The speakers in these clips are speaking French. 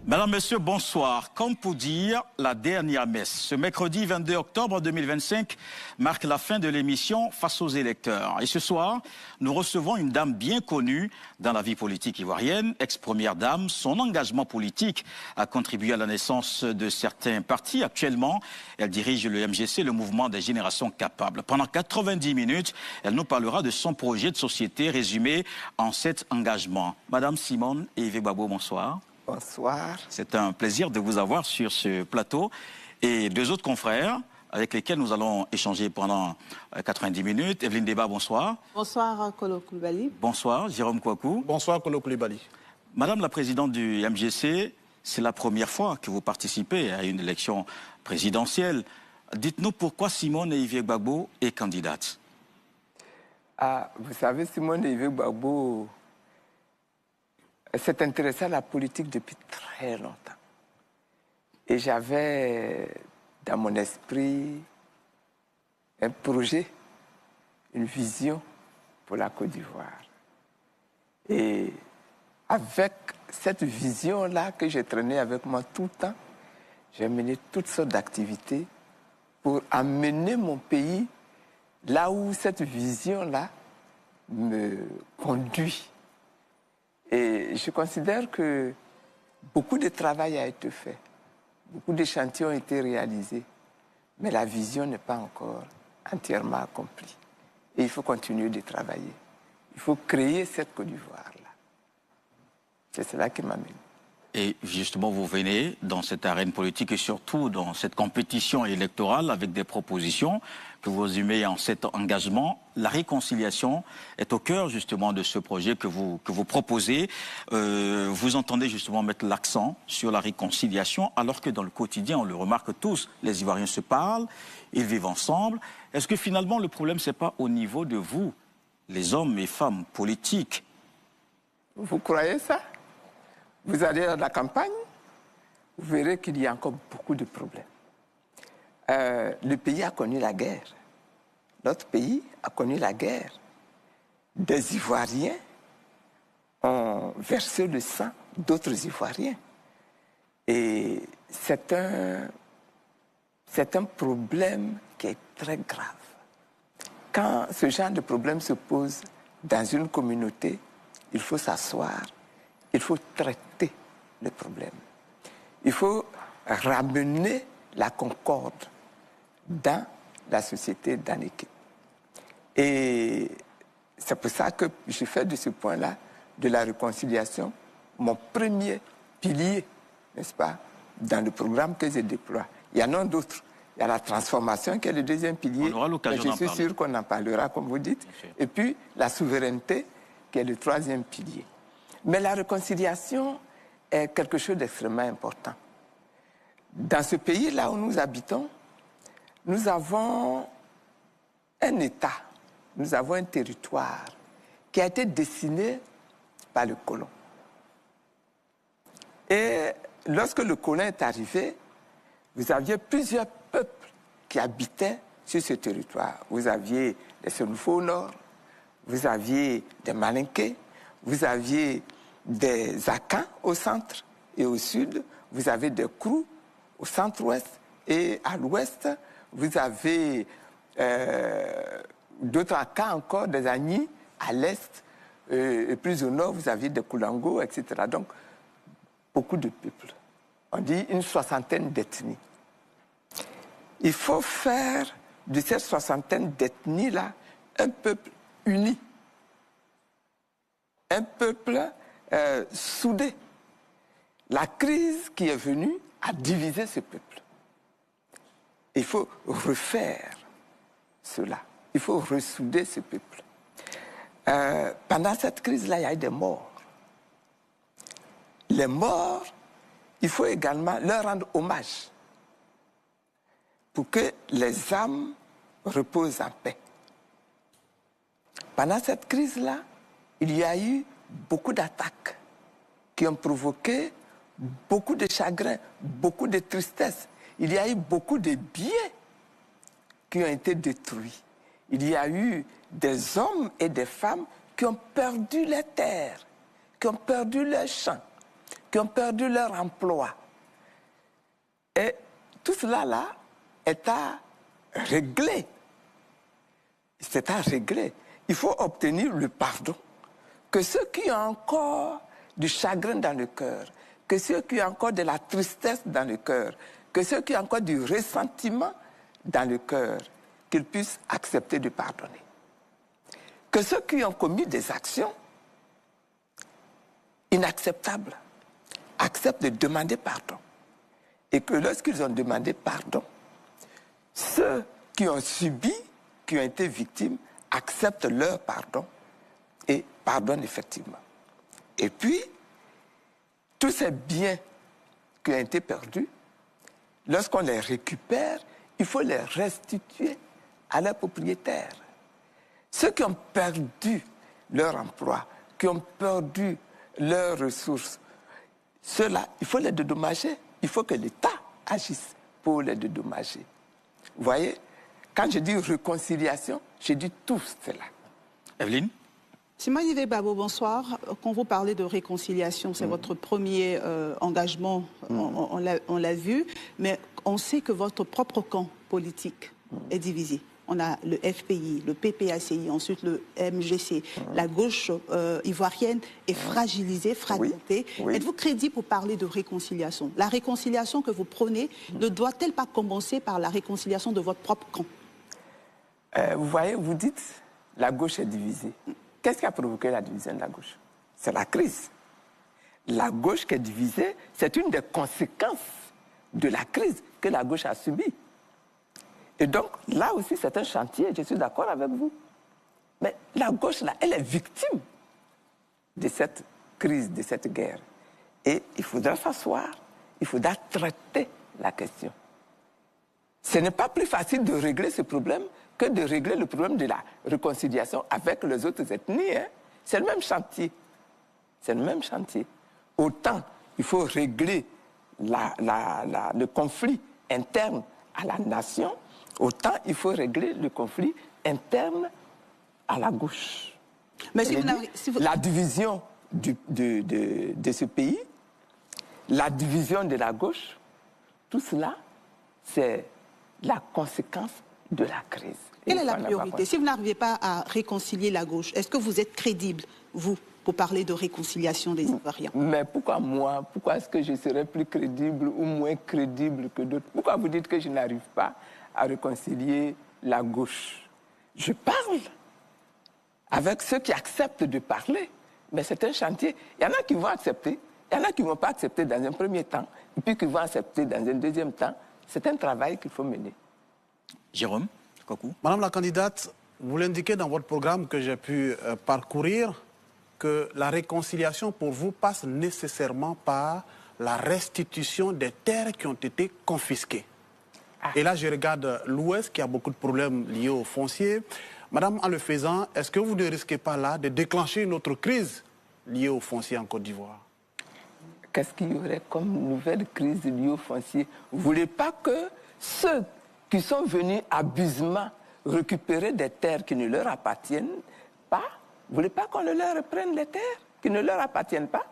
Madame, Monsieur, bonsoir. Comme pour dire la dernière messe, ce mercredi 22 octobre 2025 marque la fin de l'émission Face aux électeurs. Et ce soir, nous recevons une dame bien connue dans la vie politique ivoirienne, ex-première dame. Son engagement politique a contribué à la naissance de certains partis. Actuellement, elle dirige le MGC, le mouvement des générations capables. Pendant 90 minutes, elle nous parlera de son projet de société résumé en 7 engagements. Madame Simone et Yves Gbagbo, bonsoir. Bonsoir. C'est un plaisir de vous avoir sur ce plateau et deux autres confrères avec lesquels nous allons échanger pendant 90 minutes. Evelyne Deba, bonsoir. Bonsoir, Kolo Koulibaly. Bonsoir, Jérôme Kouakou. Bonsoir, Kolo Koulibaly. Madame la présidente du MGC, c'est la première fois que vous participez à une élection présidentielle. Dites-nous pourquoi Simone Yves Gbagbo est candidate. Vous savez, Simone Yves Gbagbo s'est intéressé à la politique depuis très longtemps. Et j'avais dans mon esprit un projet, une vision pour la Côte d'Ivoire. Et avec cette vision-là que j'ai traînée avec moi tout le temps, j'ai mené toutes sortes d'activités pour amener mon pays là où cette vision-là me conduit. Et je considère que beaucoup de travail a été fait, beaucoup de chantiers ont été réalisés, mais la vision n'est pas encore entièrement accomplie. Et il faut continuer de travailler. Il faut créer cette Côte d'Ivoire-là. C'est cela qui m'amène. Et justement, vous venez dans cette arène politique et surtout dans cette compétition électorale avec des propositions que vous résumez en 7 engagements. La réconciliation est au cœur justement de ce projet que vous proposez. Vous entendez justement mettre l'accent sur la réconciliation alors que dans le quotidien, on le remarque tous, les Ivoiriens se parlent, ils vivent ensemble. Est-ce que finalement le problème, c'est pas au niveau de vous, les hommes et femmes politiques? Vous croyez ça? Vous allez dans la campagne, vous verrez qu'il y a encore beaucoup de problèmes. Le pays a connu la guerre. Notre pays a connu la guerre. Des Ivoiriens ont versé le sang d'autres Ivoiriens. Et c'est un problème qui est très grave. Quand ce genre de problème se pose dans une communauté, il faut s'asseoir. Il faut traiter le problème. Il faut ramener la concorde dans la société, dans l'équipe. Et c'est pour ça que je fais de ce point-là, de la réconciliation, mon premier pilier, n'est-ce pas, dans le programme que je déploie. Il y en a d'autres. Il y a la transformation qui est le deuxième pilier. On aura l'occasion d'en parler. Je suis sûr qu'on en parlera, comme vous dites. Et puis, la souveraineté qui est le troisième pilier. Mais la réconciliation est quelque chose d'extrêmement important. Dans ce pays-là où nous habitons, nous avons un État, nous avons un territoire qui a été dessiné par le colon. Et lorsque le colon est arrivé, vous aviez plusieurs peuples qui habitaient sur ce territoire. Vous aviez les Sénoufos au nord, vous aviez des Malinqués, vous aviez des Akans au centre et au sud, vous avez des Krous au centre-ouest et à l'ouest, vous avez d'autres Akans encore, des Agnis à l'est, et plus au nord, vous aviez des Koulango, etc. Donc, beaucoup de peuples. On dit une 60aine d'ethnies. Il faut faire de cette 60aine d'ethnies-là un peuple uni. Un peuple soudé. La crise qui est venue a divisé ce peuple. Il faut refaire cela. Il faut ressouder ce peuple. Pendant cette crise-là, il y a eu des morts. Les morts, il faut également leur rendre hommage pour que les âmes reposent en paix. Pendant cette crise-là, il y a eu beaucoup d'attaques qui ont provoqué beaucoup de chagrin, beaucoup de tristesse. Il y a eu beaucoup de biens qui ont été détruits. Il y a eu des hommes et des femmes qui ont perdu les terres, qui ont perdu leurs champs, qui ont perdu leur emploi. Et tout cela là est à régler. C'est à régler. Il faut obtenir le pardon. Que ceux qui ont encore du chagrin dans le cœur, que ceux qui ont encore de la tristesse dans le cœur, que ceux qui ont encore du ressentiment dans le cœur, qu'ils puissent accepter de pardonner. Que ceux qui ont commis des actions inacceptables acceptent de demander pardon. Et que lorsqu'ils ont demandé pardon, ceux qui ont subi, qui ont été victimes, acceptent leur pardon et pardonnent effectivement. Et puis, tous ces biens qui ont été perdus, lorsqu'on les récupère, il faut les restituer à leurs propriétaires. Ceux qui ont perdu leur emploi, qui ont perdu leurs ressources, ceux-là, il faut les dédommager. Il faut que l'État agisse pour les dédommager. Vous voyez, quand je dis réconciliation, je dis tout cela. Evelyne? Simone Babo, bonsoir. Quand vous parlez de réconciliation, c'est votre premier engagement, on l'a vu, mais on sait que votre propre camp politique est divisé. On a le FPI, le PPACI, ensuite le MGC. La gauche ivoirienne est fragilisée, fragmentée. Oui. Êtes-vous crédible pour parler de réconciliation? La réconciliation que vous prônez ne doit-elle pas commencer par la réconciliation de votre propre camp? Vous voyez, vous dites la gauche est divisée. Qu'est-ce qui a provoqué la division de la gauche? C'est la crise. La gauche qui est divisée, c'est une des conséquences de la crise que la gauche a subie. Et donc, là aussi, c'est un chantier, je suis d'accord avec vous. Mais la gauche, là, elle est victime de cette crise, de cette guerre. Et il faudra s'asseoir, il faudra traiter la question. Ce n'est pas plus facile de régler ce problème que de régler le problème de la réconciliation avec les autres ethnies. Hein. C'est le même chantier. C'est le même chantier. Autant il faut régler le conflit interne à la nation, autant il faut régler le conflit interne à la gauche. Mais la division de ce pays, la division de la gauche, tout cela, c'est la conséquence de la crise. Quelle est la priorité? Si vous n'arrivez pas à réconcilier la gauche, est-ce que vous êtes crédible, vous, pour parler de réconciliation des Ivoiriens? Mais pourquoi moi? Pourquoi est-ce que je serais plus crédible ou moins crédible que d'autres? Pourquoi vous dites que je n'arrive pas à réconcilier la gauche? Je parle avec ceux qui acceptent de parler, mais c'est un chantier. Il y en a qui vont accepter, il y en a qui ne vont pas accepter dans un premier temps, et puis qui vont accepter dans un deuxième temps. C'est un travail qu'il faut mener. Jérôme, coucou. Madame la candidate, vous l'indiquez dans votre programme que j'ai pu parcourir, que la réconciliation pour vous passe nécessairement par la restitution des terres qui ont été confisquées. Et là, je regarde l'Ouest qui a beaucoup de problèmes liés au foncier. Madame, en le faisant, est-ce que vous ne risquez pas là de déclencher une autre crise liée au foncier en Côte d'Ivoire? Qu'est-ce qu'il y aurait comme nouvelle crise liée au foncier? Vous ne voulez pas que ceux qui sont venus abusivement récupérer des terres qui ne leur appartiennent pas, vous ne voulez pas qu'on leur reprenne les terres qui ne leur appartiennent pas?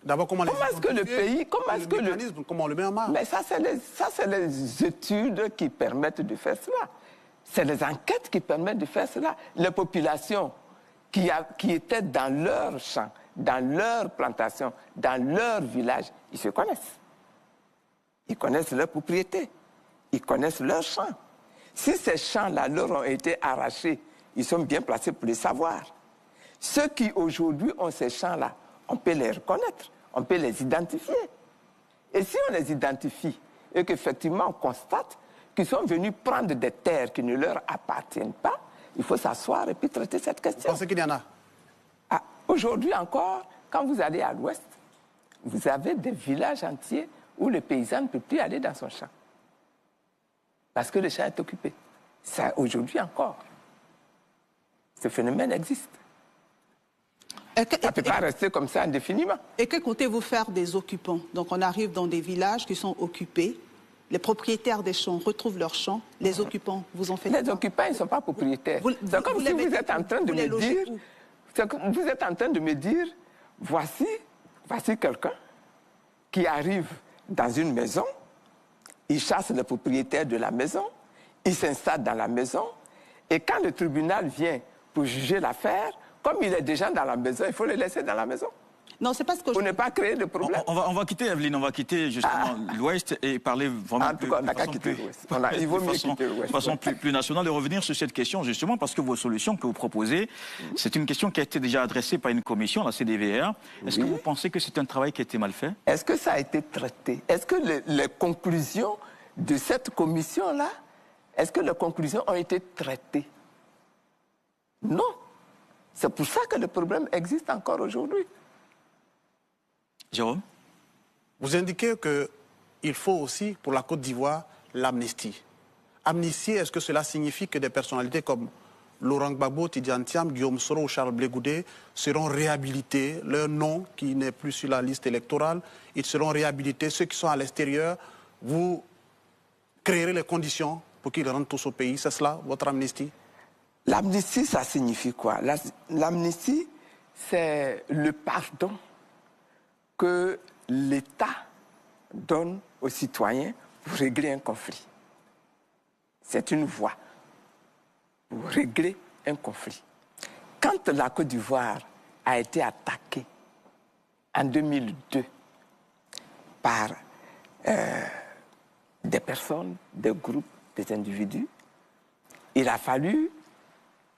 D'abord, comment est-ce que le pays, comment on le met en marche? Mais ça, c'est les études qui permettent de faire cela. C'est les enquêtes qui permettent de faire cela. Les populations qui étaient dans leurs champs, dans leurs plantations, dans leurs villages, ils se connaissent. Ils connaissent leurs propriétés. Ils connaissent leurs champs. Si ces champs-là leur ont été arrachés, ils sont bien placés pour les savoir. Ceux qui aujourd'hui ont ces champs-là, on peut les reconnaître, on peut les identifier. Et si on les identifie et qu'effectivement on constate qu'ils sont venus prendre des terres qui ne leur appartiennent pas, il faut s'asseoir et puis traiter cette question. Vous pensez qu'il y en a? Aujourd'hui encore, quand vous allez à l'ouest, vous avez des villages entiers où le paysan ne peut plus aller dans son champ. Parce que le champ est occupé. Ça, aujourd'hui encore. Ce phénomène existe. Ça ne peut pas rester comme ça indéfiniment. Et que comptez-vous faire des occupants? Donc on arrive dans des villages qui sont occupés, les propriétaires des champs retrouvent leurs champs, les occupants, vous en faites quoi? Les occupants, ils ne sont pas propriétaires. C'est comme si vous êtes en train de me dire, vous êtes en train de me dire, voici voici quelqu'un qui arrive dans une maison, il chasse le propriétaire de la maison, il s'installe dans la maison, et quand le tribunal vient pour juger l'affaire, comme il est déjà dans la maison, il faut le laisser dans la maison. Non, c'est pas ce que Pour ne pas créer de problème. On va quitter, Evelyne, on va quitter justement l'Ouest et parler vraiment en tout cas, on n'a qu'à quitter l'Ouest. Il vaut mieux quitter l'Ouest. De façon plus nationale et revenir sur cette question justement parce que vos solutions que vous proposez, c'est une question qui a été déjà adressée par une commission, la CDVR. Est-ce que vous pensez que c'est un travail qui a été mal fait? Est-ce que ça a été traité? Est-ce que les conclusions de cette commission-là, est-ce que les conclusions ont été traitées? Non. C'est pour ça que le problème existe encore aujourd'hui. Jérôme? Vous indiquez qu'il faut aussi, pour la Côte d'Ivoire, l'amnistie. Amnistie, est-ce que cela signifie que des personnalités comme Laurent Gbagbo, Tidiane Thiam, Guillaume Soro ou Charles Blé Goudé seront réhabilités? Leur nom, qui n'est plus sur la liste électorale, ils seront réhabilités. Ceux qui sont à l'extérieur, vous créerez les conditions pour qu'ils rentrent tous au pays. C'est cela, votre amnistie? L'amnistie, ça signifie quoi? L'amnistie, c'est le pardon que l'État donne aux citoyens pour régler un conflit. C'est une voie pour régler un conflit. Quand la Côte d'Ivoire a été attaquée en 2002 par des personnes, des groupes, des individus, il a fallu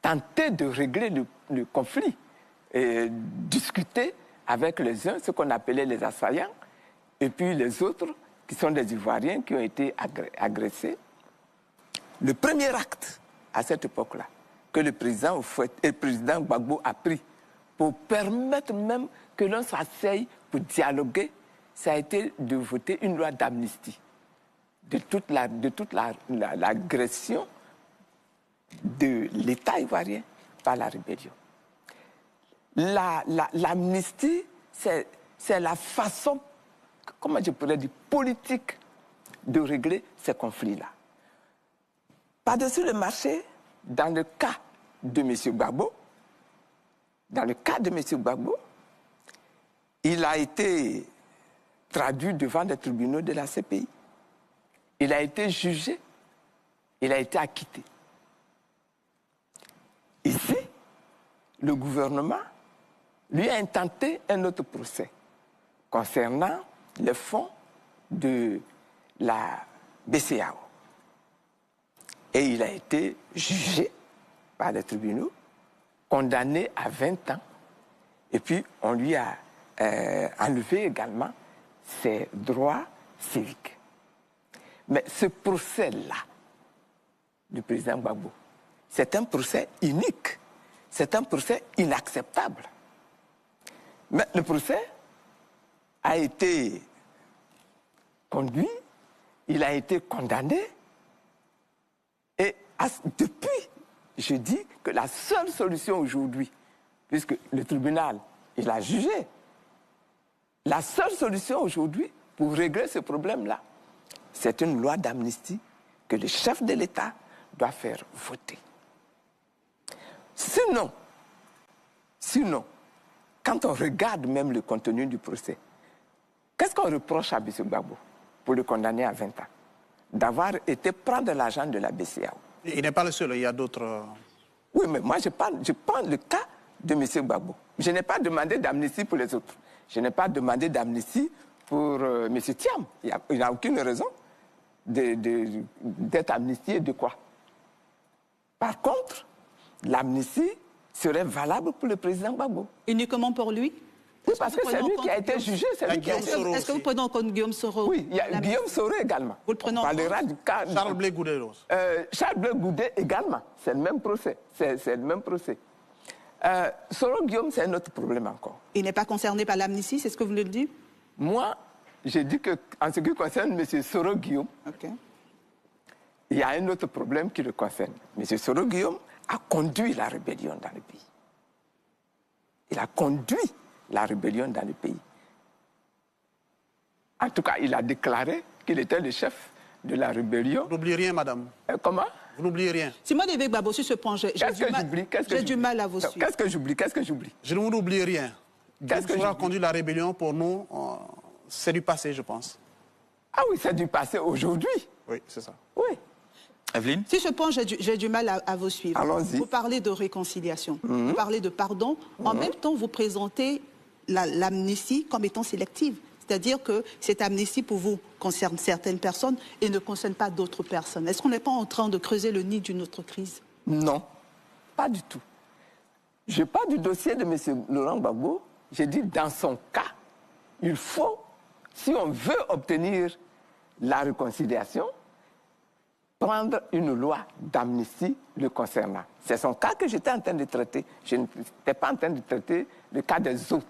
tenter de régler le conflit et discuter avec les uns, ce qu'on appelait les assaillants, et puis les autres, qui sont des Ivoiriens, qui ont été agressés. Le premier acte, à cette époque-là, que le président Gbagbo a pris pour permettre même que l'on s'asseye pour dialoguer, ça a été de voter une loi d'amnistie de toute l'agression de l'État ivoirien par la rébellion. L'amnistie, c'est la façon, comment je pourrais dire, politique de régler ces conflits-là. Par-dessus le marché, dans le cas de M. Gbagbo, il a été traduit devant les tribunaux de la CPI. Il a été jugé, il a été acquitté. Ici, le gouvernement lui a intenté un autre procès concernant les fonds de la BCEAO. Et il a été jugé par les tribunaux, condamné à 20 ans, et puis on lui a enlevé également ses droits civiques. Mais ce procès-là, du président Gbagbo, c'est un procès unique, c'est un procès inacceptable. Mais le procès a été conduit, il a été condamné, et depuis, je dis que la seule solution aujourd'hui, puisque le tribunal, il a jugé, la seule solution aujourd'hui pour régler ce problème-là, c'est une loi d'amnistie que le chef de l'État doit faire voter. Sinon, quand on regarde même le contenu du procès, qu'est-ce qu'on reproche à M. Gbagbo pour le condamner à 20 ans? D'avoir été prendre l'argent de la BCEAO. Il n'est pas le seul, il y a d'autres... Oui, mais moi je prends le cas de M. Gbagbo. Je n'ai pas demandé d'amnistie pour les autres. Je n'ai pas demandé d'amnistie pour M. Thiam. Il n'a aucune raison d'être amnistié de quoi? Par contre, l'amnistie serait valable pour le président Gbagbo. Uniquement pour lui? Oui, parce que c'est lui qui a été jugé. Est-ce que vous prenez en compte Guillaume Soro? Oui, il y a Guillaume Soro également. Vous le prenez en compte? Du cas Charles Blé Goudé. Charles Blé Goudé également. C'est le même procès. C'est le même procès. Soro Guillaume, c'est un autre problème encore. Il n'est pas concerné par l'amnistie, c'est ce que vous le dites? Moi, j'ai dit qu'en ce qui concerne M. Soro Guillaume, il y a un autre problème qui le concerne. M. Soro Guillaume a conduit la rébellion dans le pays. Il a conduit la rébellion dans le pays. En tout cas, il a déclaré qu'il était le chef de la rébellion. Vous n'oubliez rien, madame. Comment? Vous n'oubliez rien. Si moi devais Gbagbo sur ce point, j'ai du mal à vous suivre. Qu'est-ce que j'oublie? Je ne vous oublie rien. Qu'est-ce qui a conduit la rébellion pour nous? C'est du passé, je pense. Ah oui, c'est du passé aujourd'hui. Oui, c'est ça. Oui. Evelyne? Si je pense, j'ai du mal à vous suivre. Allons-y. Vous parlez de réconciliation, vous parlez de pardon. En même temps, vous présentez l'amnistie comme étant sélective. C'est-à-dire que cette amnistie, pour vous, concerne certaines personnes et ne concerne pas d'autres personnes. Est-ce qu'on n'est pas en train de creuser le nid d'une autre crise? Non, pas du tout. Je parle du dossier de M. Laurent Gbagbo. J'ai dit, dans son cas, il faut, si on veut obtenir la réconciliation, prendre une loi d'amnistie le concernant. C'est son cas que j'étais en train de traiter. Je n'étais pas en train de traiter le cas des autres.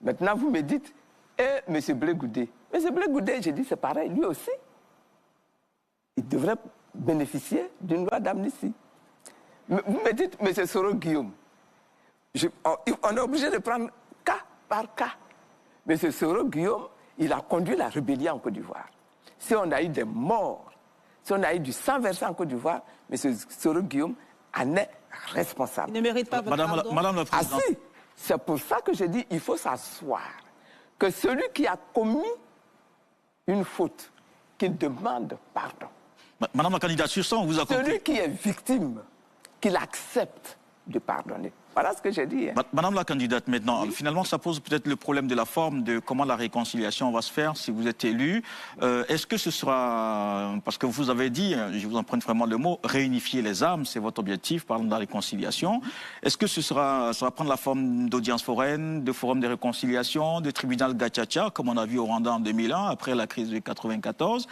Maintenant, vous me dites, M. Blé Goudé. M. Blé Goudé, j'ai dit, c'est pareil, lui aussi. Il devrait bénéficier d'une loi d'amnistie. Vous me dites, M. Soro Guillaume. On est obligé de prendre cas par cas. M. Soro Guillaume, il a conduit la rébellion en Côte d'Ivoire. Si on a eu des morts, si on a eu du sang versé en Côte d'Ivoire, M. Soro Guillaume en est responsable. Il ne mérite pas votre pardon. Madame la Présidente. Ah si, c'est pour ça que je dis il faut s'asseoir. Que celui qui a commis une faute, qu'il demande pardon. Madame la candidate, sur ça, on vous a compris. Celui qui est victime, qu'il accepte de pardonner. Voilà ce que j'ai dit. Hein. Madame la candidate, maintenant, finalement, ça pose peut-être le problème de la forme, de comment la réconciliation va se faire si vous êtes élu. Est-ce que ce sera, parce que vous avez dit, je vous emprunte vraiment le mot, réunifier les âmes, c'est votre objectif, parlant de la réconciliation. Est-ce que ça va prendre la forme d'audience foraine, de forum de réconciliation, de tribunal Gachacha, comme on a vu au Rwanda en 2001, après la crise de 1994?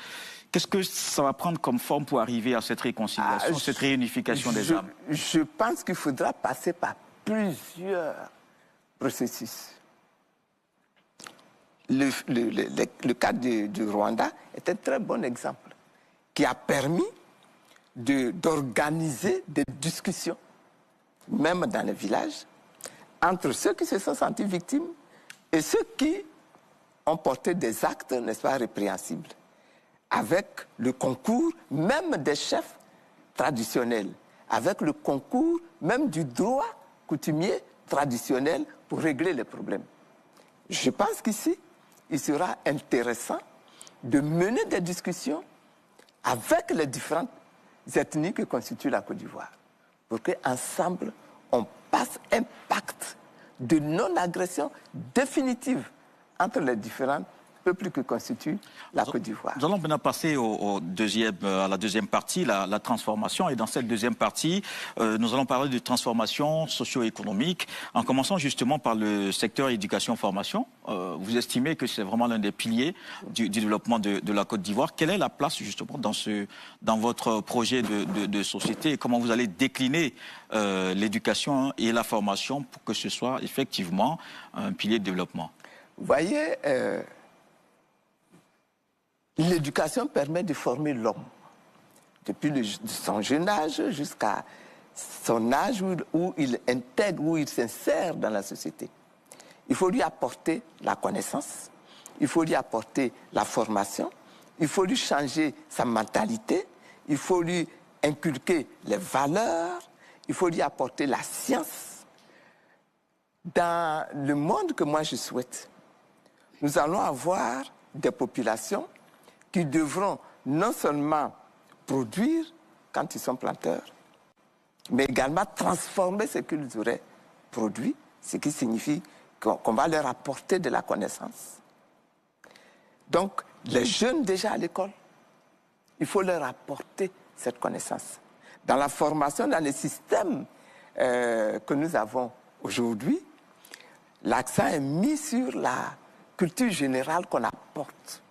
Qu'est-ce que ça va prendre comme forme pour arriver à cette réconciliation, cette réunification des âmes? Je pense qu'il faudra passer par plusieurs processus. Le cas du Rwanda est un très bon exemple qui a permis d'organiser des discussions, même dans les villages, entre ceux qui se sont sentis victimes et ceux qui ont porté des actes, n'est-ce pas, répréhensibles, avec le concours même des chefs traditionnels, avec le concours même du droit coutumier traditionnel pour régler les problèmes. Je pense qu'ici, il sera intéressant de mener des discussions avec les différentes ethnies que constitue la Côte d'Ivoire, pour qu'ensemble, on passe un pacte de non-agression définitive entre les différents peuples que constitue la Côte d'Ivoire. Nous allons maintenant passer à la deuxième partie, la transformation. Et dans cette deuxième partie, nous allons parler de transformation socio-économique, en commençant justement par le secteur éducation-formation. Vous estimez que c'est vraiment l'un des piliers du développement de la Côte d'Ivoire. Quelle est la place justement dans votre projet de société et comment vous allez décliner l'éducation et la formation pour que ce soit effectivement un pilier de développement? Vous voyez, l'éducation permet de former l'homme, depuis son jeune âge jusqu'à son âge où il intègre, où il s'insère dans la société. Il faut lui apporter la connaissance, il faut lui apporter la formation, il faut lui changer sa mentalité, il faut lui inculquer les valeurs, il faut lui apporter la science. Dans le monde que moi je souhaite, nous allons avoir des populations qui devront non seulement produire quand ils sont planteurs, mais également transformer ce qu'ils auraient produit, ce qui signifie qu'on va leur apporter de la connaissance. Donc, les jeunes déjà à l'école, il faut leur apporter cette connaissance. Dans la formation, dans les systèmes que nous avons aujourd'hui, l'accent est mis sur la culture générale qu'on apporte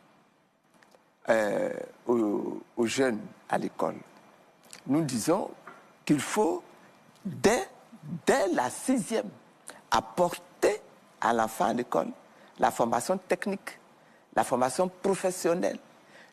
aux jeunes à l'école. Nous disons qu'il faut, dès la 6e, apporter à l'enfant à l'école la formation technique, la formation professionnelle,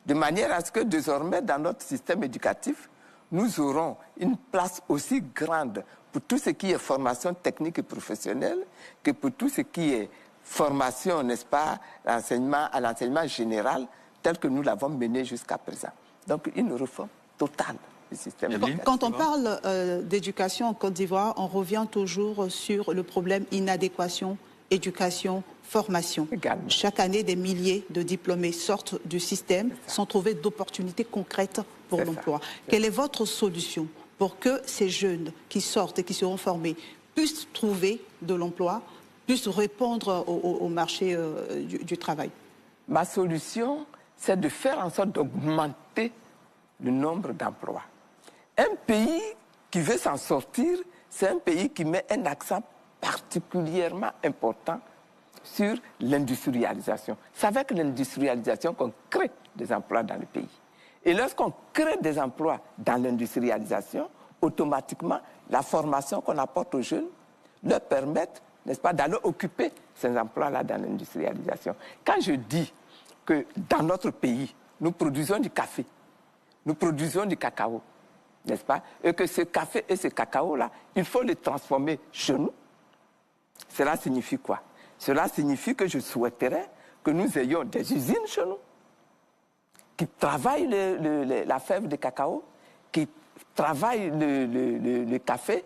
de manière à ce que désormais, dans notre système éducatif, nous aurons une place aussi grande pour tout ce qui est formation technique et professionnelle que pour tout ce qui est formation, n'est-ce pas, à l'enseignement général, tel que nous l'avons mené jusqu'à présent. Donc, une réforme totale du système éducatif. Quand on parle d'éducation en Côte d'Ivoire, on revient toujours sur le problème inadéquation éducation, formation. Également. Chaque année, des milliers de diplômés sortent du système sans trouver d'opportunités concrètes pour l'emploi. Quelle est votre solution pour que ces jeunes qui sortent et qui seront formés puissent trouver de l'emploi, puissent répondre au marché du travail? Ma solution, c'est de faire en sorte d'augmenter le nombre d'emplois. Un pays qui veut s'en sortir, c'est un pays qui met un accent particulièrement important sur l'industrialisation. C'est avec l'industrialisation qu'on crée des emplois dans le pays. Et lorsqu'on crée des emplois dans l'industrialisation, automatiquement, la formation qu'on apporte aux jeunes leur permet, n'est-ce pas, d'aller occuper ces emplois-là dans l'industrialisation. Quand je dis que dans notre pays, nous produisons du café, nous produisons du cacao, n'est-ce pas, et que ce café et ce cacao-là, il faut les transformer chez nous, cela signifie quoi? Cela signifie que je souhaiterais que nous ayons des usines chez nous qui travaillent la fève de cacao, qui travaillent le café,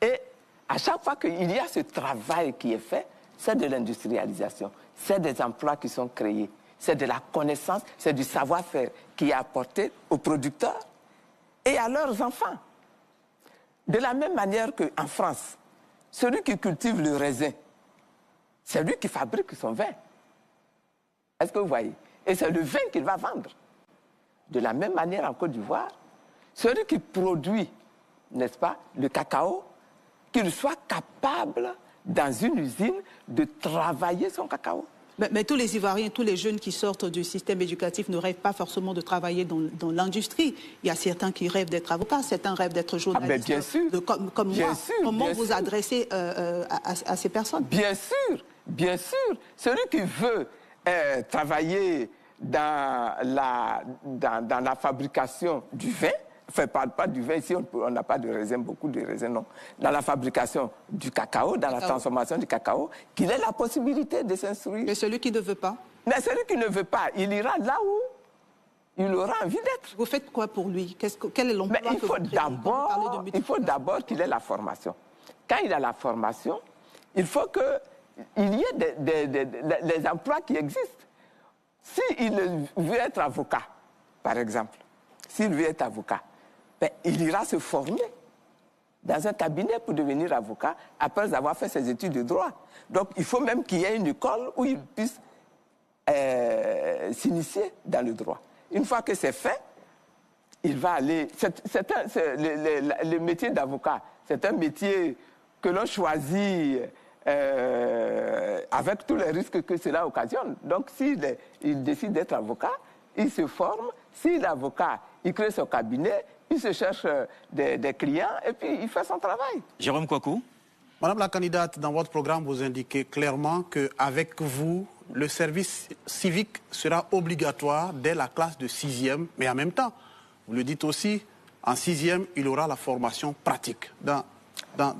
et à chaque fois qu'il y a ce travail qui est fait, c'est de l'industrialisation, c'est des emplois qui sont créés, c'est de la connaissance, c'est du savoir-faire qui est apporté aux producteurs et à leurs enfants. De la même manière qu'en France, celui qui cultive le raisin, c'est lui qui fabrique son vin. Est-ce que vous voyez? Et c'est le vin qu'il va vendre. De la même manière en Côte d'Ivoire, celui qui produit, n'est-ce pas, le cacao, qu'il soit capable, dans une usine, de travailler son cacao. Mais tous les Ivoiriens, tous les jeunes qui sortent du système éducatif ne rêvent pas forcément de travailler dans l'industrie. Il y a certains qui rêvent d'être avocats, certains rêvent d'être journalistes. Bien sûr. Comme bien moi. Sûr, Comment bien vous sûr. adressez à ces personnes? Bien sûr, bien sûr. Celui qui veut travailler dans la fabrication du vin, enfin, pas du vin, ici on n'a pas de raisin, beaucoup de raisins, non. Dans la fabrication du cacao, dans la transformation du cacao, qu'il ait la possibilité de s'instruire. Mais celui qui ne veut pas? Mais celui qui ne veut pas, il ira là où il aura envie d'être. Vous faites quoi pour lui? Quel est l'emploi que vous créez? Il faut d'abord qu'il ait la formation. Quand il a la formation, il faut qu'il y ait les emplois qui existent. S'il veut être avocat, par exemple, s'il veut être avocat, ben, il ira se former dans un cabinet pour devenir avocat après avoir fait ses études de droit. Donc, il faut même qu'il y ait une école où il puisse s'initier dans le droit. Une fois que c'est fait, il va aller... le métier d'avocat, c'est un métier que l'on choisit avec tous les risques que cela occasionne. Donc, s'il décide d'être avocat, il se forme. S'il est avocat, il crée son cabinet, il se cherche des clients et puis il fait son travail. Jérôme Kouakou. Madame la candidate, dans votre programme, vous indiquez clairement qu'avec vous, le service civique sera obligatoire dès la classe de 6e, mais en même temps, vous le dites aussi, en 6e, il aura la formation pratique dans la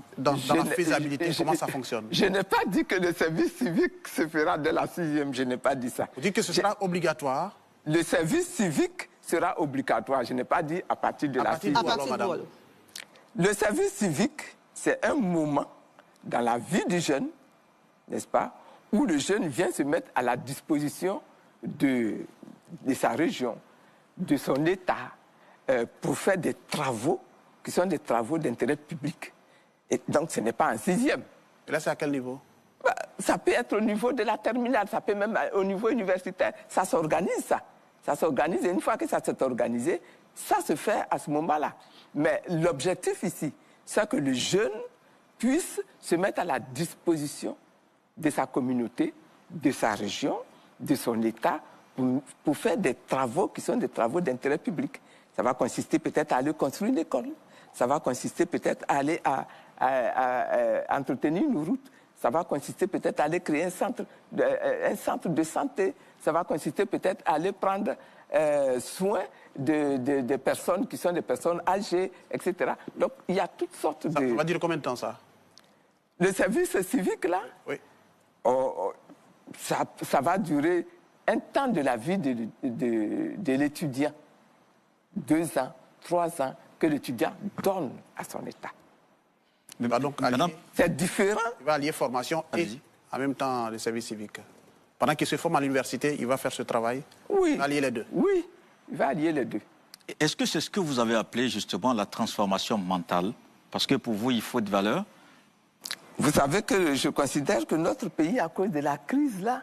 faisabilité, comment ça fonctionne. Je n'ai pas dit que le service civique se fera dès la 6e, je n'ai pas dit ça. Vous dites que ce sera obligatoire? Le service civique sera obligatoire, je n'ai pas dit à partir de la 6e. À partir de madame. Le service civique, c'est un moment dans la vie du jeune, n'est-ce pas, où le jeune vient se mettre à la disposition de sa région, de son État, pour faire des travaux qui sont des travaux d'intérêt public. Et donc, ce n'est pas en 6e. Et là, c'est à quel niveau? Ça peut être au niveau de la terminale, ça peut même au niveau universitaire. Ça s'organise, ça. Ça s'organise, et une fois que ça s'est organisé, ça se fait à ce moment-là. Mais l'objectif ici, c'est que le jeune puisse se mettre à la disposition de sa communauté, de sa région, de son État, pour faire des travaux qui sont des travaux d'intérêt public. Ça va consister peut-être à aller construire une école, ça va consister peut-être à aller à entretenir une route, ça va consister peut-être à aller créer un centre de santé, ça va consister peut-être à aller prendre soin de personnes qui sont des personnes âgées, etc. Donc, il y a toutes sortes de... Ça va dire combien de temps, ça? Le service civique, là, oui. Ça va durer un temps de la vie de l'étudiant. 2 ans, 3 ans, que l'étudiant donne à son État. Il va donc c'est différent. Il va allier formation et en même temps le service civique. Pendant qu'il se forme à l'université, il va faire ce travail. Oui. Il va allier les deux. Oui, il va allier les deux. Est-ce que c'est ce que vous avez appelé justement la transformation mentale? Parce que pour vous, il faut de valeur. Vous savez que je considère que notre pays, à cause de la crise là,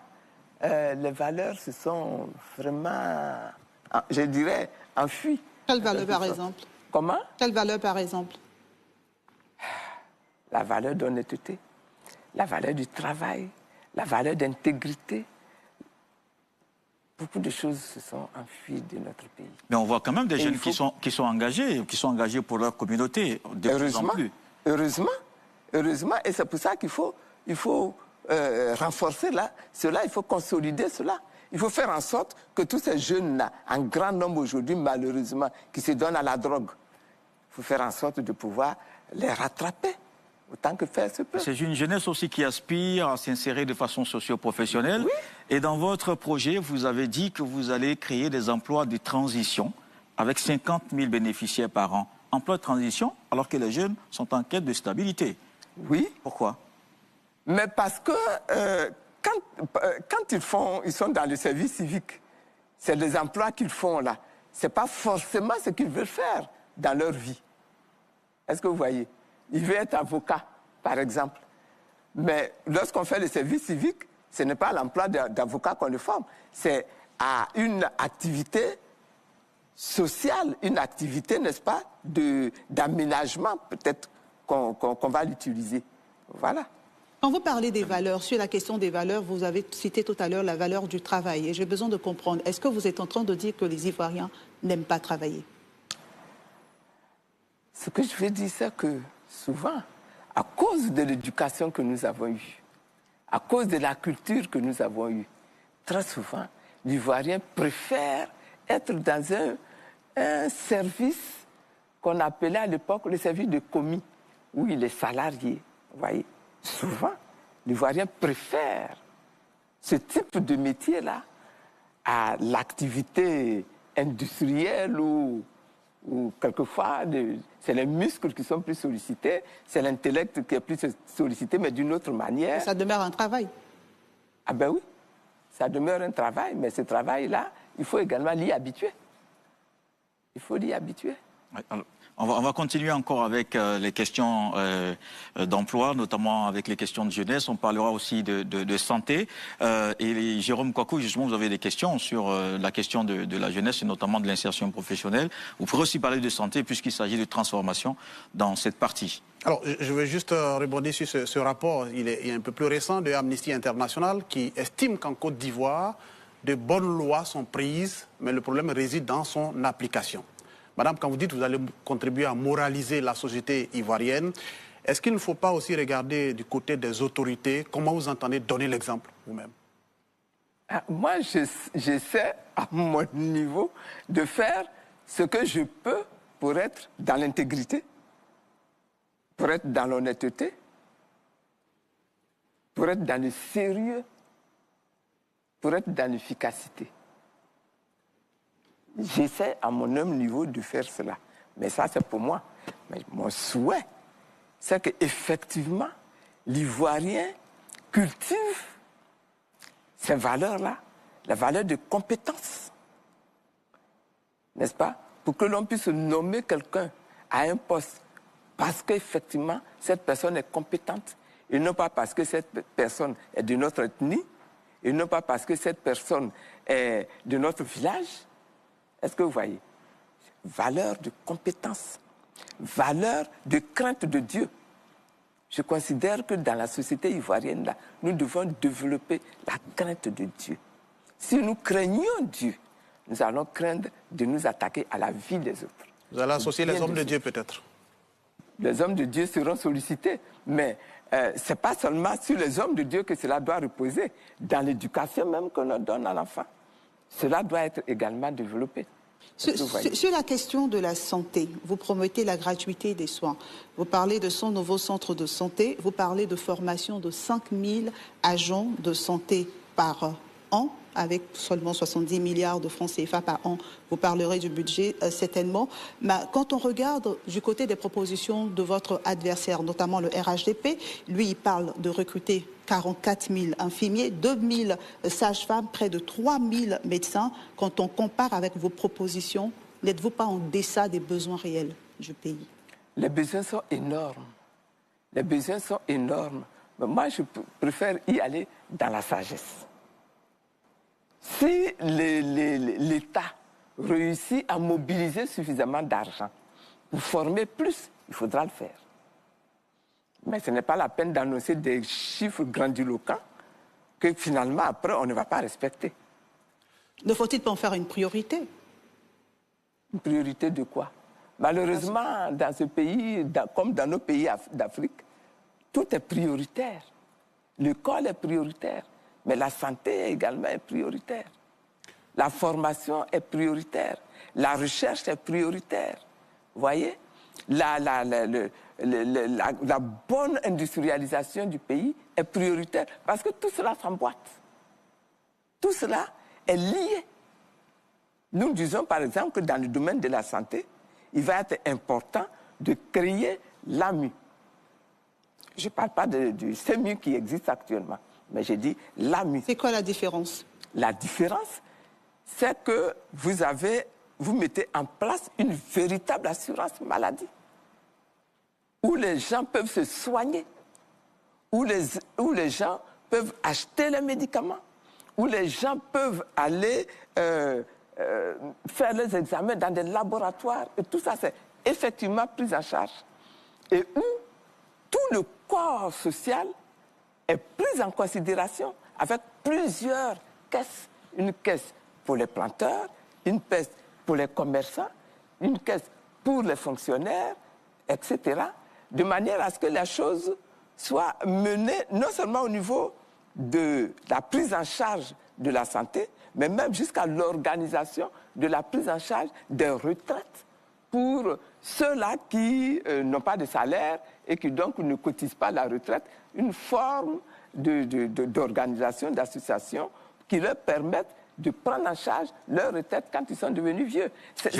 les valeurs se sont vraiment, je dirais, enfuies. Quelle valeur par exemple? Comment? Quelle valeur par exemple? La valeur d'honnêteté, la valeur du travail, la valeur d'intégrité. Beaucoup de choses se sont enfuies de notre pays. Mais on voit quand même des jeunes qui sont engagés pour leur communauté, de plus en plus. Heureusement, et c'est pour ça qu'il faut renforcer cela, il faut consolider cela. Il faut faire en sorte que tous ces jeunes-là, en grand nombre aujourd'hui, malheureusement, qui se donnent à la drogue, il faut faire en sorte de pouvoir les rattraper autant que faire se peut. C'est une jeunesse aussi qui aspire à s'insérer de façon socio-professionnelle. Oui. Et dans votre projet, vous avez dit que vous allez créer des emplois de transition avec 50 000 bénéficiaires par an. Emplois de transition alors que les jeunes sont en quête de stabilité. Oui. Pourquoi? Mais parce que quand ils sont dans le service civique, c'est les emplois qu'ils font là. Ce n'est pas forcément ce qu'ils veulent faire dans leur vie. Est-ce que vous voyez? Ils veulent être avocat, par exemple. Mais lorsqu'on fait le service civique, ce n'est pas l'emploi d'avocat qu'on le forme. C'est à une activité sociale, une activité, n'est-ce pas, d'aménagement peut-être qu'on va l'utiliser. Voilà. Quand vous parlez des valeurs, sur la question des valeurs, vous avez cité tout à l'heure la valeur du travail. Et j'ai besoin de comprendre, est-ce que vous êtes en train de dire que les Ivoiriens n'aiment pas travailler? Ce que je veux dire, c'est que souvent, à cause de l'éducation que nous avons eue, à cause de la culture que nous avons eue, très souvent, l'Ivoirien préfère être dans un service qu'on appelait à l'époque le service de commis, où il est salarié. Vous voyez, souvent, l'Ivoirien préfère ce type de métier-là à l'activité industrielle ou quelquefois, c'est les muscles qui sont plus sollicités, c'est l'intellect qui est plus sollicité, mais d'une autre manière. Et ça demeure un travail. Ah ben oui, ça demeure un travail, mais ce travail-là, il faut également l'y habituer. Il faut l'y habituer. Alors, on va continuer encore avec les questions d'emploi, notamment avec les questions de jeunesse. On parlera aussi de santé. Et Jérôme Kouakou, justement, vous avez des questions sur la question de la jeunesse et notamment de l'insertion professionnelle. Vous pourrez aussi parler de santé puisqu'il s'agit de transformation dans cette partie. Alors, je veux juste rebondir sur ce rapport. Il est un peu plus récent de Amnesty International qui estime qu'en Côte d'Ivoire, de bonnes lois sont prises, mais le problème réside dans son application. Madame, quand vous dites que vous allez contribuer à moraliser la société ivoirienne, est-ce qu'il ne faut pas aussi regarder du côté des autorités? Comment vous entendez donner l'exemple vous-même? Moi, j'essaie à mon niveau de faire ce que je peux pour être dans l'intégrité, pour être dans l'honnêteté, pour être dans le sérieux, pour être dans l'efficacité. J'essaie à mon humble niveau de faire cela. Mais ça, c'est pour moi. Mais mon souhait, c'est qu'effectivement, l'Ivoirien cultive ces valeurs-là, la valeur de compétence. N'est-ce pas? Pour que l'on puisse nommer quelqu'un à un poste parce qu'effectivement, cette personne est compétente. Et non pas parce que cette personne est de notre ethnie, et non pas parce que cette personne est de notre village. Est-ce que vous voyez? Valeur de compétence, valeur de crainte de Dieu. Je considère que dans la société ivoirienne, là, nous devons développer la crainte de Dieu. Si nous craignons Dieu, nous allons craindre de nous attaquer à la vie des autres. Vous allez associer les hommes de Dieu peut-être? Les hommes de Dieu seront sollicités, mais ce n'est pas seulement sur les hommes de Dieu que cela doit reposer, dans l'éducation même que l'on donne à l'enfant. Cela doit être également développé. Sur la question de la santé, vous promettez la gratuité des soins. Vous parlez de 100 nouveaux centres de santé. Vous parlez de formation de 5 000 agents de santé par an. avec seulement 70 milliards de francs CFA par an. Vous parlerez du budget certainement. Mais quand on regarde du côté des propositions de votre adversaire, notamment le RHDP, lui, il parle de recruter 44 000 infirmiers, 2 000 sages-femmes, près de 3 000 médecins. Quand on compare avec vos propositions, n'êtes-vous pas en deçà des besoins réels du pays? Les besoins sont énormes. Les besoins sont énormes. Mais moi, je préfère y aller dans la sagesse. Si l'État réussit à mobiliser suffisamment d'argent pour former plus, il faudra le faire. Mais ce n'est pas la peine d'annoncer des chiffres grandiloquents que finalement, après, on ne va pas respecter. Ne faut-il pas en faire une priorité? Une priorité de quoi? Malheureusement, dans ce pays, comme dans nos pays d'Afrique, tout est prioritaire. L'école est prioritaire, mais la santé également est prioritaire. La formation est prioritaire. La recherche est prioritaire. Vous voyez? La bonne industrialisation du pays est prioritaire parce que tout cela s'emboîte. Tout cela est lié. Nous disons par exemple que dans le domaine de la santé, il va être important de créer l'AMU. Je ne parle pas du SEMU qui existe actuellement, mais j'ai dit l'AMU. C'est quoi la différence? La différence, c'est que vous mettez en place une véritable assurance maladie, où les gens peuvent se soigner, où les gens peuvent acheter les médicaments, où les gens peuvent aller faire les examens dans des laboratoires, et tout ça, c'est effectivement pris en charge. Et où tout le corps social est pris en considération avec plusieurs caisses. Une caisse pour les planteurs, une caisse pour les commerçants, une caisse pour les fonctionnaires, etc. De manière à ce que la chose soit menée non seulement au niveau de la prise en charge de la santé, mais même jusqu'à l'organisation de la prise en charge des retraites pour ceux-là qui n'ont pas de salaire et qui donc ne cotisent pas la retraite, une forme d'organisation, d'association qui leur permettent de prendre en charge leur retraite quand ils sont devenus vieux. C'est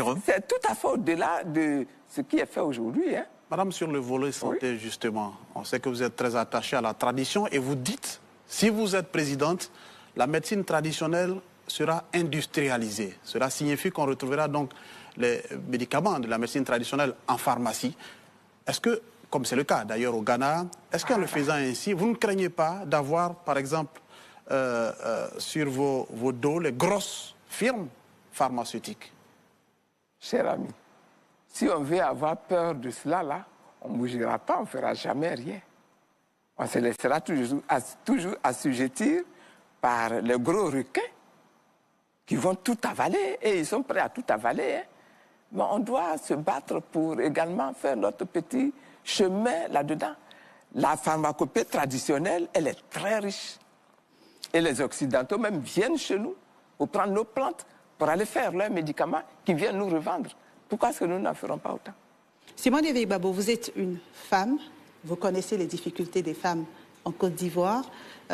tout à fait au-delà de ce qui est fait aujourd'hui. Hein. Madame, sur le volet santé, oui, justement, on sait que vous êtes très attachée à la tradition et vous dites, si vous êtes présidente, la médecine traditionnelle sera industrialisée. Cela signifie qu'on retrouvera donc les médicaments de la médecine traditionnelle en pharmacie. Est-ce que, comme c'est le cas d'ailleurs au Ghana, est-ce qu'en le faisant ainsi, vous ne craignez pas d'avoir, par exemple, sur vos dos, les grosses firmes pharmaceutiques? Cher ami, si on veut avoir peur de cela, là, on ne bougera pas, on ne fera jamais rien. On se laissera toujours assujettir par les gros requins qui vont tout avaler, et ils sont prêts à tout avaler. Hein. Mais on doit se battre pour également faire notre petit chemin là-dedans. La pharmacopée traditionnelle, elle est très riche. Et les Occidentaux même viennent chez nous pour prendre nos plantes, pour aller faire leurs médicaments qui viennent nous revendre. Pourquoi est-ce que nous n'en ferons pas autant? Simone Eveille-Babo, vous êtes une femme, vous connaissez les difficultés des femmes en Côte d'Ivoire,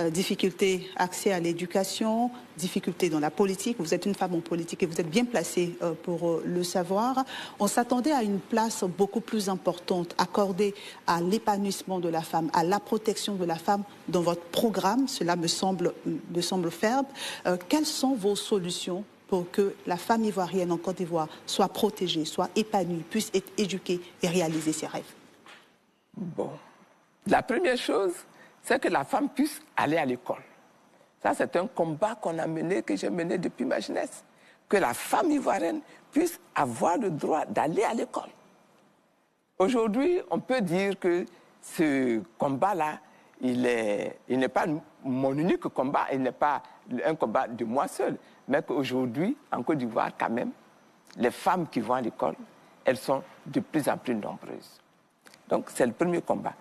difficultés accès à l'éducation, difficultés dans la politique. Vous êtes une femme en politique et vous êtes bien placée pour le savoir. On s'attendait à une place beaucoup plus importante accordée à l'épanouissement de la femme, à la protection de la femme dans votre programme. Cela me semble ferme. Quelles sont vos solutions pour que la femme ivoirienne en Côte d'Ivoire soit protégée, soit épanouie, puisse être éduquée et réaliser ses rêves? Bon, la première chose, c'est que la femme puisse aller à l'école. Ça, c'est un combat qu'on a mené, que j'ai mené depuis ma jeunesse. Que la femme ivoirienne puisse avoir le droit d'aller à l'école. Aujourd'hui, on peut dire que ce combat-là, il n'est pas mon unique combat, il n'est pas un combat de moi seul, mais qu'aujourd'hui, en Côte d'Ivoire, quand même, les femmes qui vont à l'école, elles sont de plus en plus nombreuses. Donc, c'est le premier combat.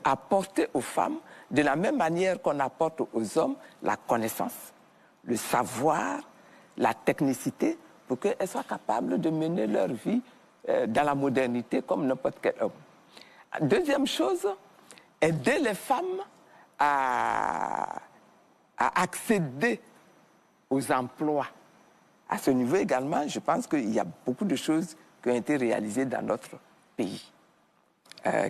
Apporter aux femmes, de la même manière qu'on apporte aux hommes, la connaissance, le savoir, la technicité, pour qu'elles soient capables de mener leur vie dans la modernité comme n'importe quel homme. Deuxième chose, aider les femmes à accéder aux emplois. À ce niveau également, je pense qu'il y a beaucoup de choses qui ont été réalisées dans notre pays.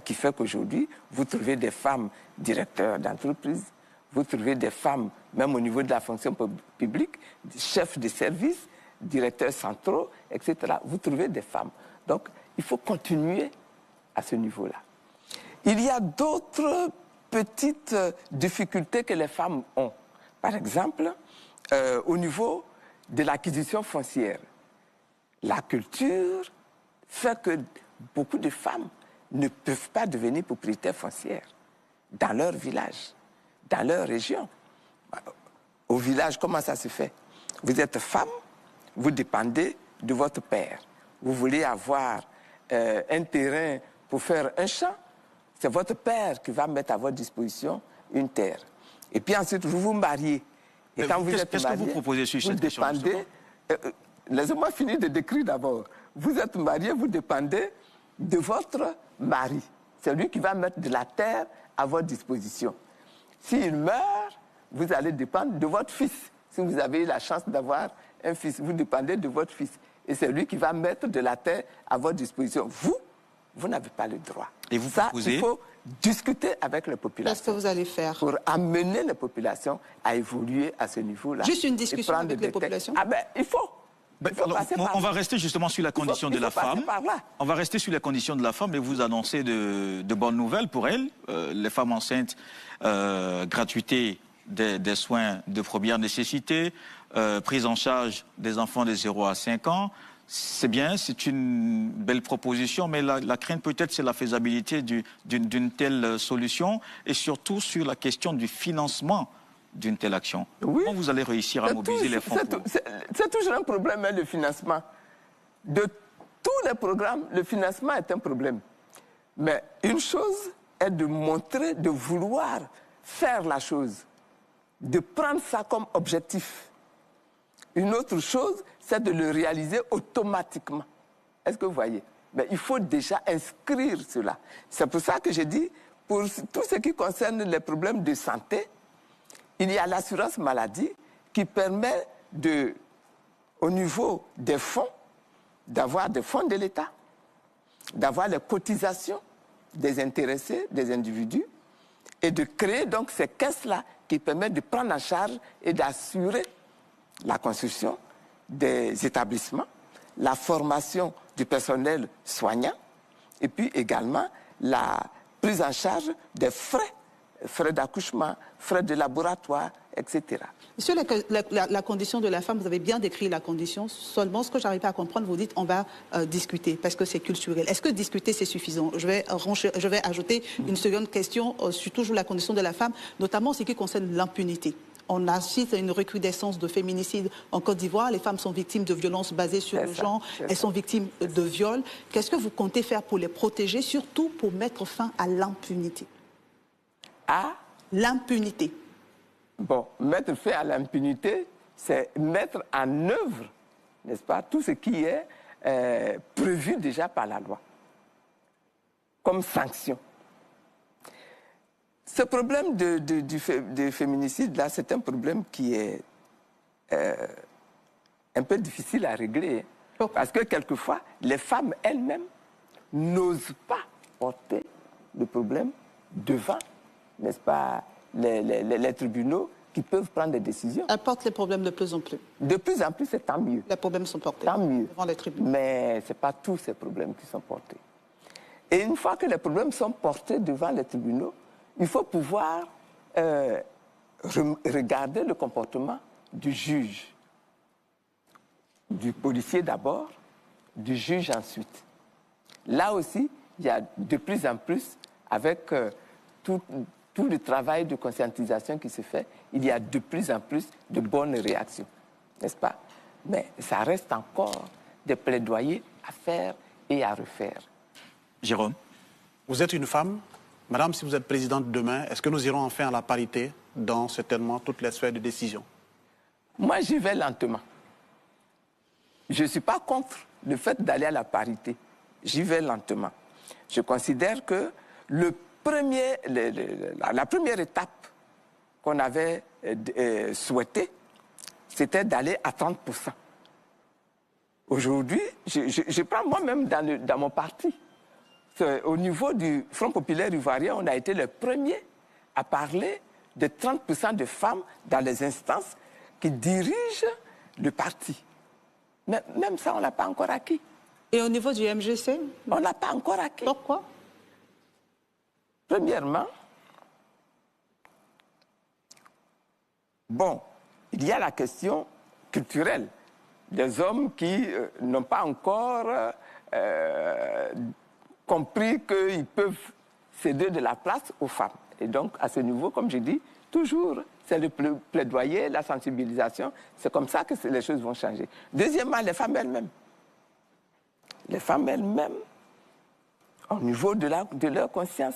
Qui fait qu'aujourd'hui, vous trouvez des femmes directeurs d'entreprise, vous trouvez des femmes, même au niveau de la fonction publique, chefs de service, directeurs centraux, etc. Vous trouvez des femmes. Donc, il faut continuer à ce niveau-là. Il y a d'autres petites difficultés que les femmes ont. Par exemple, au niveau de l'acquisition foncière. La culture fait que beaucoup de femmes ne peuvent pas devenir propriétaires foncières dans leur village, dans leur région. Au village, comment ça se fait? Vous êtes femme, vous dépendez de votre père. Vous voulez avoir un terrain pour faire un champ, c'est votre père qui va mettre à votre disposition une terre. Et puis ensuite, vous vous mariez. Et quand vous êtes marié, qu'est-ce que vous proposez sur cette question? Laissez-moi finir de décrire d'abord. Vous êtes marié, vous dépendez de votre mari. C'est lui qui va mettre de la terre à votre disposition. S'il meurt, vous allez dépendre de votre fils. Si vous avez eu la chance d'avoir un fils, vous dépendez de votre fils. Et c'est lui qui va mettre de la terre à votre disposition. Vous n'avez pas le droit. Et vous ça, proposez... il faut discuter avec les populations. Qu'est-ce que vous allez faire pour amener les populations à évoluer à ce niveau-là? Juste une discussion avec les populations? Ah ben, il faut. Alors, on va rester justement sur la condition de la femme. On va rester sur la condition de la femme et vous annoncer de bonnes nouvelles pour elle. Les femmes enceintes, gratuité des soins de première nécessité, prise en charge des enfants de 0 à 5 ans. C'est bien, c'est une belle proposition, mais la crainte peut-être c'est la faisabilité d'une telle solution et surtout sur la question du financement d'une telle action. Oui. Comment vous allez réussir à mobiliser les fonds C'est toujours un problème, hein, le financement. De tous les programmes, le financement est un problème. Mais une chose est de montrer, de vouloir faire la chose, de prendre ça comme objectif. Une autre chose, c'est de le réaliser automatiquement. Est-ce que vous voyez? Mais il faut déjà inscrire cela. C'est pour ça que je dis, pour tout ce qui concerne les problèmes de santé, il y a l'assurance maladie qui permet au niveau des fonds, d'avoir des fonds de l'État, d'avoir les cotisations des intéressés, des individus, et de créer donc ces caisses-là qui permettent de prendre en charge et d'assurer la construction des établissements, la formation du personnel soignant, et puis également la prise en charge des frais d'accouchement, frais de laboratoire, etc. Monsieur, la condition de la femme, vous avez bien décrit la condition, seulement ce que je n'arrive pas à comprendre, vous dites on va discuter, parce que c'est culturel. Est-ce que discuter c'est suffisant? Je vais ajouter une seconde question sur toujours la condition de la femme, notamment ce qui concerne l'impunité. On assiste à une recrudescence de féminicides en Côte d'Ivoire. Les femmes sont victimes de violences basées sur le genre. Elles sont victimes de viols. Qu'est-ce que vous comptez faire pour les protéger, surtout pour mettre fin à l'impunité? À l'impunité. Bon, mettre fin à l'impunité, c'est mettre en œuvre, n'est-ce pas, tout ce qui est prévu déjà par la loi, comme sanction. Ce problème de féminicide, là, c'est un problème qui est un peu difficile à régler. Hein, parce que quelquefois, les femmes elles-mêmes n'osent pas porter le problème devant, n'est-ce pas, les tribunaux qui peuvent prendre des décisions. Elles portent les problèmes de plus en plus. De plus en plus, c'est tant mieux. Les problèmes sont portés tant mieux. devant les tribunaux. Mais ce n'est pas tous ces problèmes qui sont portés. Et une fois que les problèmes sont portés devant les tribunaux, il faut pouvoir regarder le comportement du juge, du policier d'abord, du juge ensuite. Là aussi, il y a de plus en plus, avec tout le travail de conscientisation qui se fait, il y a de plus en plus de bonnes réactions, n'est-ce pas? Mais ça reste encore des plaidoyers à faire et à refaire. Jérôme? Vous êtes une femme. Madame, si vous êtes présidente demain, est-ce que nous irons enfin à la parité dans certainement toutes les sphères de décision? Moi, j'y vais lentement. Je ne suis pas contre le fait d'aller à la parité. J'y vais lentement. Je considère que la première étape qu'on avait souhaitée, c'était d'aller à 30%. Aujourd'hui, je prends moi-même dans mon parti. Au niveau du Front populaire ivoirien, on a été les premiers à parler de 30% de femmes dans les instances qui dirigent le parti. Mais même ça, on ne l'a pas encore acquis. Et au niveau du MGC? On ne l'a pas encore acquis. Pourquoi? Premièrement, bon, il y a la question culturelle des hommes qui n'ont pas encore compris qu'ils peuvent céder de la place aux femmes. Et donc, à ce niveau, comme je dis, toujours, c'est le plaidoyer, la sensibilisation. C'est comme ça que les choses vont changer. Deuxièmement, les femmes elles-mêmes. Les femmes elles-mêmes, au niveau de leur conscience,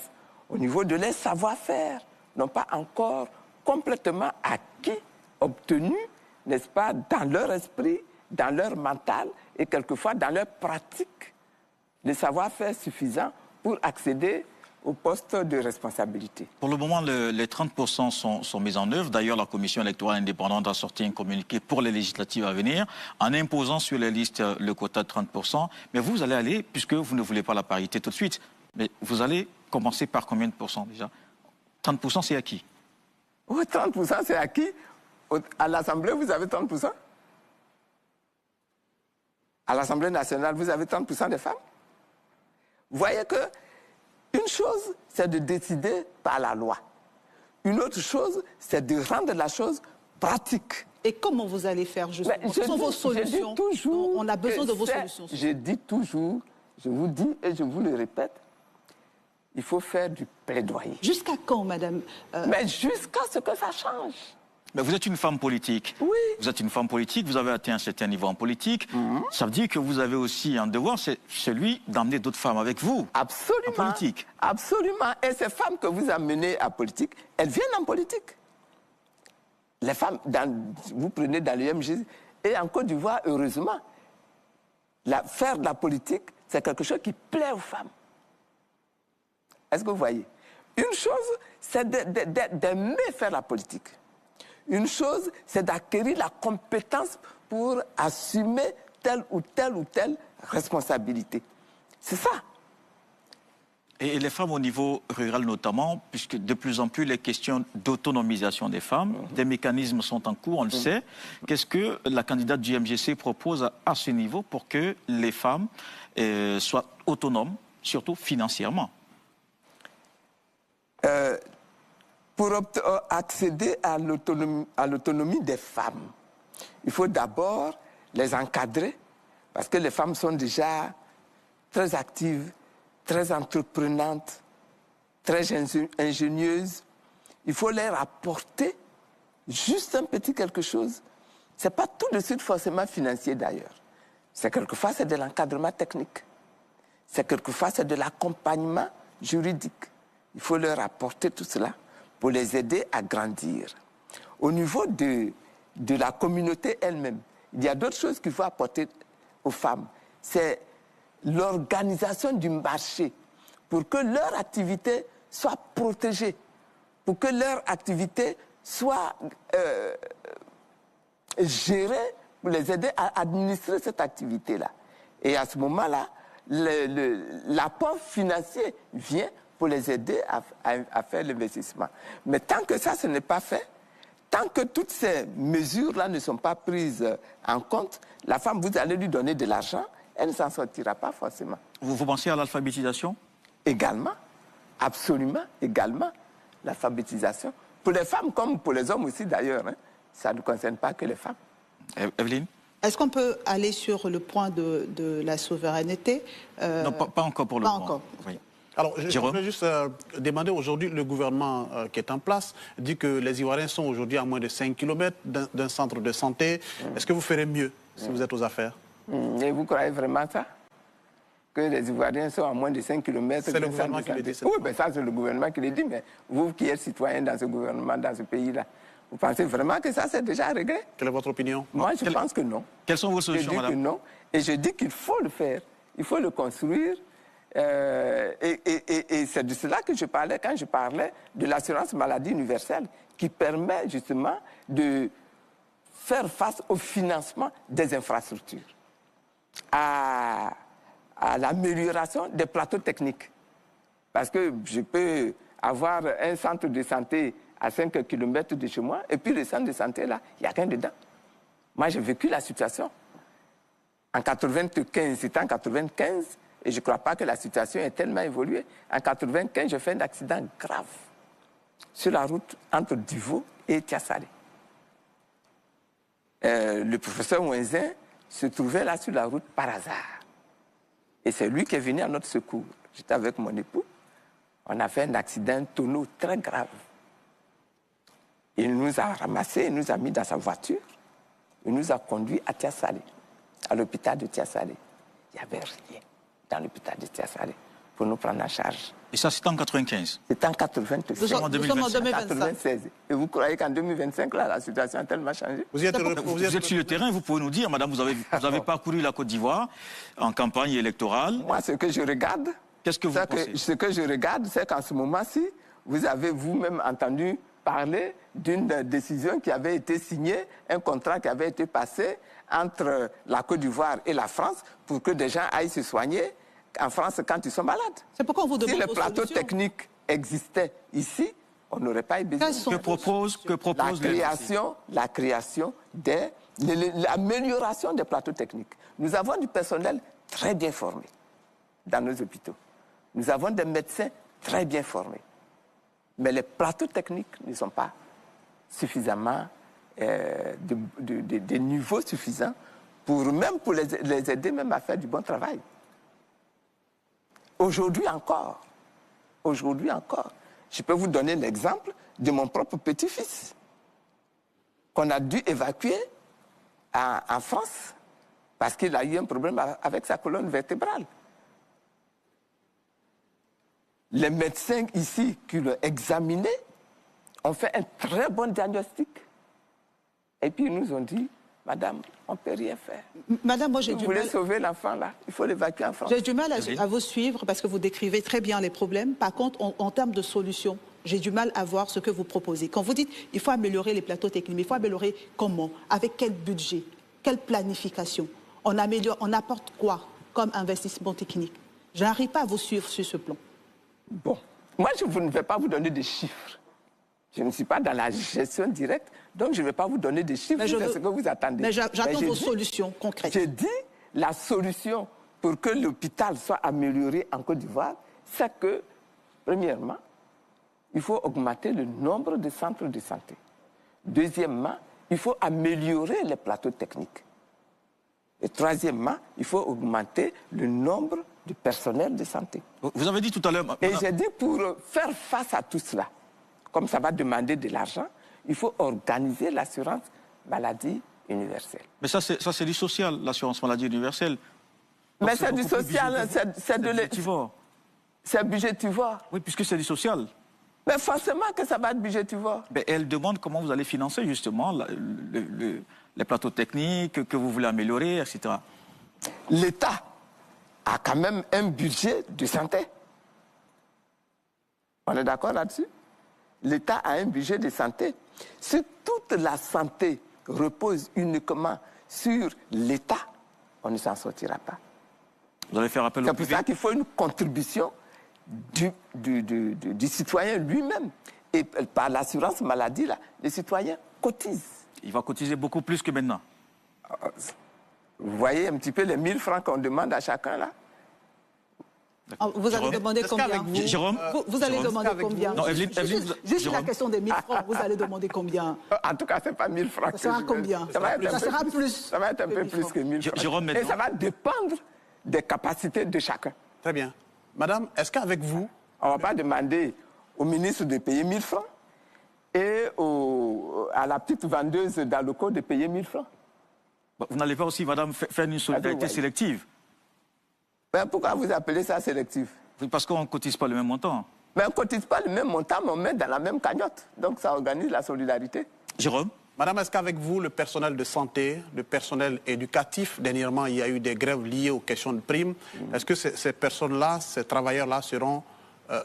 au niveau de leur savoir-faire, n'ont pas encore complètement acquis, obtenu, n'est-ce pas, dans leur esprit, dans leur mental et quelquefois dans leur pratique, le savoir-faire suffisant pour accéder au poste de responsabilité. Pour le moment, les 30% sont mis en œuvre. D'ailleurs, la Commission électorale indépendante a sorti un communiqué pour les législatives à venir, en imposant sur les listes le quota de 30%. Mais vous allez aller, puisque vous ne voulez pas la parité tout de suite, mais vous allez commencer par combien de pourcents déjà? 30% c'est acquis. Oui, 30% c'est acquis. À l'Assemblée, vous avez 30%. À l'Assemblée nationale, vous avez 30% des femmes. Vous voyez que une chose, c'est de décider par la loi. Une autre chose, c'est de rendre la chose pratique. Et comment vous allez faire justement? Quelles sont vos solutions? On a besoin de vos solutions. Je dis toujours, je vous dis et je vous le répète, il faut faire du plaidoyer. Jusqu'à quand, madame? Mais jusqu'à ce que ça change. Mais vous êtes une femme politique. Oui. Vous êtes une femme politique, vous avez atteint un certain niveau en politique. Ça veut dire que vous avez aussi un devoir, c'est celui d'emmener d'autres femmes avec vous. Absolument. En politique. Absolument. Et ces femmes que vous amenez à politique, elles viennent en politique. Les femmes, vous prenez dans l'UMG, et en Côte d'Ivoire, heureusement, faire de la politique, c'est quelque chose qui plaît aux femmes. Est-ce que vous voyez? Une chose, c'est d'aimer faire la politique. Une chose, c'est d'acquérir la compétence pour assumer telle ou telle responsabilité. C'est ça. Et les femmes au niveau rural notamment, puisque de plus en plus les questions d'autonomisation des femmes, des mécanismes sont en cours, on le sait. Qu'est-ce que la candidate du MGC propose à ce niveau pour que les femmes soient autonomes, surtout financièrement? Pour accéder à l'autonomie des femmes, il faut d'abord les encadrer, parce que les femmes sont déjà très actives, très entreprenantes, très ingénieuses. Il faut leur apporter juste un petit quelque chose. Ce n'est pas tout de suite forcément financier d'ailleurs. Quelquefois, c'est de l'encadrement technique. Quelquefois, c'est de l'accompagnement juridique. Il faut leur apporter tout cela pour les aider à grandir. Au niveau de la communauté elle-même, il y a d'autres choses qu'il faut apporter aux femmes. C'est l'organisation du marché pour que leur activité soit protégée, pour que leur activité soit gérée, pour les aider à administrer cette activité-là. Et à ce moment-là, l'apport financier vient pour les aider à faire l'investissement. Mais tant que ça, ce n'est pas fait, tant que toutes ces mesures-là ne sont pas prises en compte, la femme, vous allez lui donner de l'argent, elle ne s'en sortira pas forcément. Vous pensez à l'alphabétisation? Également, absolument, également, l'alphabétisation. Pour les femmes comme pour les hommes aussi d'ailleurs, hein, ça ne concerne pas que les femmes. Evelyne? Est-ce qu'on peut aller sur le point de la souveraineté? Non, pas encore pour le moment. Pas encore. Oui. Alors, je voudrais juste demander aujourd'hui, le gouvernement qui est en place dit que les Ivoiriens sont aujourd'hui à moins de 5 km d'un centre de santé. Est-ce que vous ferez mieux si vous êtes aux affaires? Et vous croyez vraiment ça? Que les Ivoiriens sont à moins de 5 km? C'est le gouvernement qui le dit. Oui, mais ça c'est le gouvernement qui le dit, mais vous qui êtes citoyen dans ce gouvernement, dans ce pays-là, vous pensez vraiment que ça c'est déjà réglé? Quelle est votre opinion? Moi, je pense que non. Quelles sont vos solutions, madame? Je dis que non, et je dis qu'il faut le faire. Il faut le construire. Et c'est de cela que je parlais quand je parlais de l'assurance maladie universelle qui permet justement de faire face au financement des infrastructures, à l'amélioration des plateaux techniques. Parce que je peux avoir un centre de santé à 5 km de chez moi, et puis le centre de santé, là, il n'y a rien dedans. Moi, j'ai vécu la situation. En 95, c'était en 95, et je ne crois pas que la situation ait tellement évolué. En 95, j'ai fait un accident grave sur la route entre Divo et Tiasalé. Le professeur Mouenzin se trouvait là sur la route par hasard. Et c'est lui qui est venu à notre secours. J'étais avec mon époux. On a fait un accident tonneau très grave. Il nous a ramassés, il nous a mis dans sa voiture. Il nous a conduits à Tiasalé, à l'hôpital de Tiasalé. Il n'y avait rien dans l'hôpital de Tiasalé pour nous prendre en charge. Et ça, c'était en 95? C'était en 96. Nous sommes en 96. Et vous croyez qu'en 2025, là, la situation a tellement changé? Vous êtes sur le terrain, vous pouvez nous dire, madame, vous avez parcouru la Côte d'Ivoire en campagne électorale. Moi, ce que je regarde, qu'est-ce que vous pensez? Ce que je regarde, c'est qu'en ce moment-ci, vous avez vous-même entendu parler d'une décision qui avait été signée, un contrat qui avait été passé entre la Côte d'Ivoire et la France pour que des gens aillent se soigner en France quand ils sont malades. C'est pourquoi on vous demande si le plateau technique existait ici, on n'aurait pas eu besoin. Que propose l'amélioration des plateaux techniques. Nous avons du personnel très bien formé dans nos hôpitaux. Nous avons des médecins très bien formés. Mais les plateaux techniques ne sont pas suffisamment, des niveaux suffisants pour les aider même à faire du bon travail. Aujourd'hui encore, je peux vous donner l'exemple de mon propre petit-fils qu'on a dû évacuer en France parce qu'il a eu un problème avec sa colonne vertébrale. Les médecins ici qui l'ont examiné ont fait un très bon diagnostic. Et puis ils nous ont dit, madame, on ne peut rien faire. Madame, moi j'ai du mal. Vous voulez sauver l'enfant là, il faut l'évacuer en France. J'ai du mal à vous suivre parce que vous décrivez très bien les problèmes. Par contre, en termes de solutions, j'ai du mal à voir ce que vous proposez. Quand vous dites il faut améliorer les plateaux techniques, mais il faut améliorer comment? Avec quel budget? Quelle planification? On apporte quoi comme investissement technique? Je n'arrive pas à vous suivre sur ce plan. Bon, moi je ne vais pas vous donner des chiffres. Je ne suis pas dans la gestion directe, donc je ne vais pas vous donner des chiffres, c'est ce que vous attendez. Mais j'attends vos solutions concrètes. J'ai dit, la solution pour que l'hôpital soit amélioré en Côte d'Ivoire, c'est que, premièrement, il faut augmenter le nombre de centres de santé. Deuxièmement, il faut améliorer les plateaux techniques. Et troisièmement, il faut augmenter le nombre de personnel de santé. Vous avez dit tout à l'heure... Et j'ai dit, pour faire face à tout cela, comme ça va demander de l'argent, il faut organiser l'assurance maladie universelle. Mais ça, c'est du social, l'assurance maladie universelle. Mais c'est du social, c'est de budgétivore. C'est budgétivore. Oui, puisque c'est du social. Mais forcément que ça va être budgétivore. Mais elle demande comment vous allez financer justement les plateaux techniques que vous voulez améliorer, etc. L'État a quand même un budget de santé. On est d'accord là-dessus? L'État a un budget de santé. Si toute la santé repose uniquement sur l'État, on ne s'en sortira pas. Vous allez faire appel au privé? C'est pour ça qu'il faut une contribution du citoyen lui-même. Et par l'assurance maladie, là, les citoyens cotisent. Il va cotiser beaucoup plus que maintenant. Vous voyez un petit peu les 1000 francs qu'on demande à chacun, là? Vous allez demander combien? Jérôme, vous allez demander combien? Non, Evelyne, juste la question des 1000 francs, vous allez demander combien? En tout cas, ce n'est pas 1000 francs. Ça sera combien? Ça sera plus. Ça va être un peu plus que 1000 francs. Jérôme, et ça va dépendre des capacités de chacun. Très bien. Madame, est-ce qu'avec vous... On ne va pas demander au ministre de payer 1000 francs et à la petite vendeuse dans le code de payer 1000 francs. Vous n'allez pas aussi, madame, faire une solidarité sélective? Mais pourquoi vous appelez ça sélectif? Parce qu'on ne cotise pas le même montant. Mais on ne cotise pas le même montant, mais on met dans la même cagnotte. Donc ça organise la solidarité. Jérôme? Madame, est-ce qu'avec vous, le personnel de santé, le personnel éducatif, dernièrement, il y a eu des grèves liées aux questions de primes. Est-ce que ces personnes-là, ces travailleurs-là seront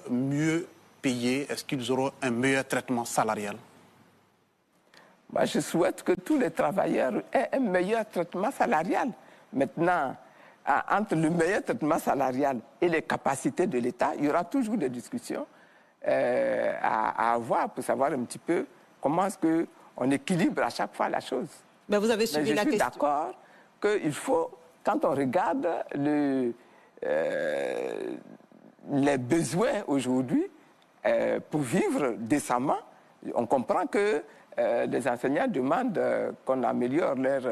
mieux payés? Est-ce qu'ils auront un meilleur traitement salarial? Moi, je souhaite que tous les travailleurs aient un meilleur traitement salarial. Maintenant, entre le meilleur traitement salarial et les capacités de l'État, il y aura toujours des discussions à avoir pour savoir un petit peu comment est-ce qu'on équilibre à chaque fois la chose. Mais vous avez suivi la question. Je suis d'accord qu'il faut, quand on regarde les besoins aujourd'hui pour vivre décemment, on comprend que les enseignants demandent qu'on améliore leur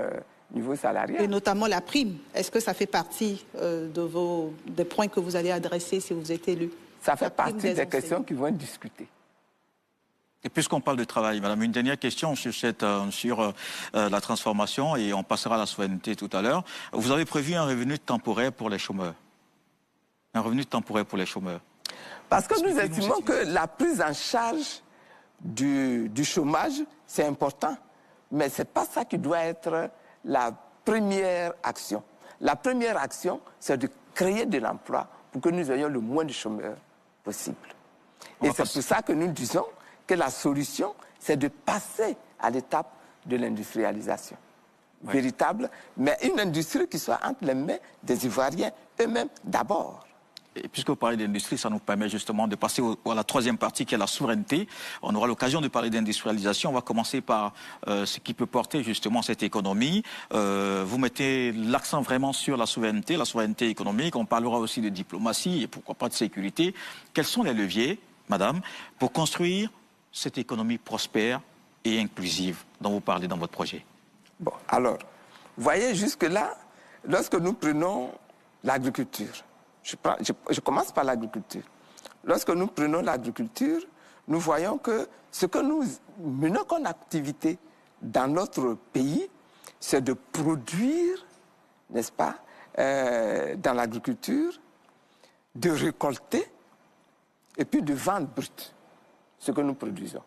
niveau salarial. Et notamment la prime. Est-ce que ça fait partie des points que vous allez adresser si vous êtes élu? Ça fait partie des questions qui vont être discutées. Et puisqu'on parle de travail, madame, une dernière question sur la transformation, et on passera à la souveraineté tout à l'heure. Vous avez prévu un revenu temporaire pour les chômeurs. Un revenu temporaire pour les chômeurs. Parce que nous estimons que la prise en charge du chômage, c'est important. Mais ce n'est pas ça qui doit être la première action. La première action, c'est de créer de l'emploi pour que nous ayons le moins de chômeurs possible. Et c'est pour ça que nous disons que la solution, c'est de passer à l'étape de l'industrialisation. Oui. Véritable, mais une industrie qui soit entre les mains des Ivoiriens eux-mêmes d'abord. Et puisque vous parlez d'industrie, ça nous permet justement de passer à la troisième partie qui est la souveraineté. On aura l'occasion de parler d'industrialisation. On va commencer par ce qui peut porter justement cette économie. Vous mettez l'accent vraiment sur la souveraineté économique. On parlera aussi de diplomatie et pourquoi pas de sécurité. Quels sont les leviers, madame, pour construire cette économie prospère et inclusive dont vous parlez dans votre projet? Bon, alors, vous voyez jusque-là, lorsque nous prenons l'agriculture, je commence par l'agriculture. Lorsque nous prenons l'agriculture, nous voyons que ce que nous menons comme activité dans notre pays, c'est de produire, n'est-ce pas, dans l'agriculture, de récolter et puis de vendre brut ce que nous produisons.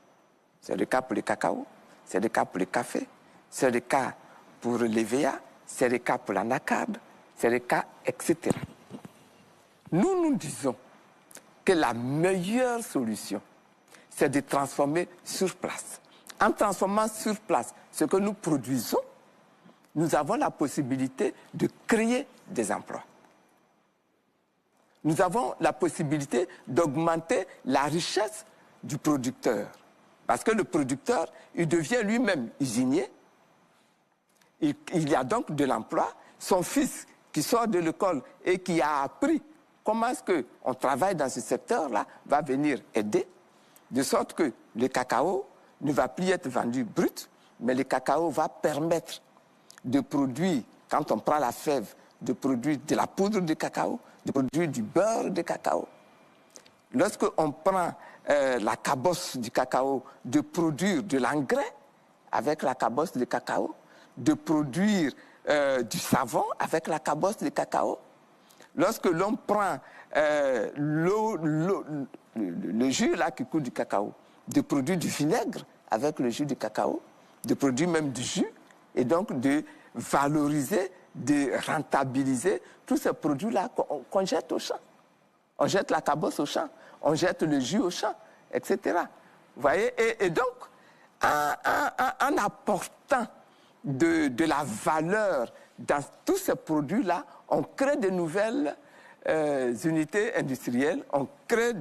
C'est le cas pour le cacao, c'est le cas pour le café, c'est le cas pour l'EVA, c'est le cas pour l'anacarde, c'est le cas, etc. Nous disons que la meilleure solution, c'est de transformer sur place. En transformant sur place ce que nous produisons, nous avons la possibilité de créer des emplois. Nous avons la possibilité d'augmenter la richesse du producteur. Parce que le producteur, il devient lui-même usinier. Il y a donc de l'emploi. Son fils qui sort de l'école et qui a appris comment est-ce qu'on travaille dans ce secteur-là va venir aider, de sorte que le cacao ne va plus être vendu brut, mais le cacao va permettre de produire, quand on prend la fève, de produire de la poudre de cacao, de produire du beurre de cacao. Lorsqu'on prend la cabosse du cacao, de produire de l'engrais avec la cabosse de cacao, de produire du savon avec la cabosse de cacao. Lorsque l'on prend le jus là qui coule du cacao, de produire du vinaigre avec le jus du cacao, de produire même du jus, et donc de valoriser, de rentabiliser tous ces produits-là qu'on jette au champ. On jette la cabosse au champ, on jette le jus au champ, etc. Vous voyez, et donc, en apportant de la valeur dans tous ces produits-là, on crée de nouvelles unités industrielles, on crée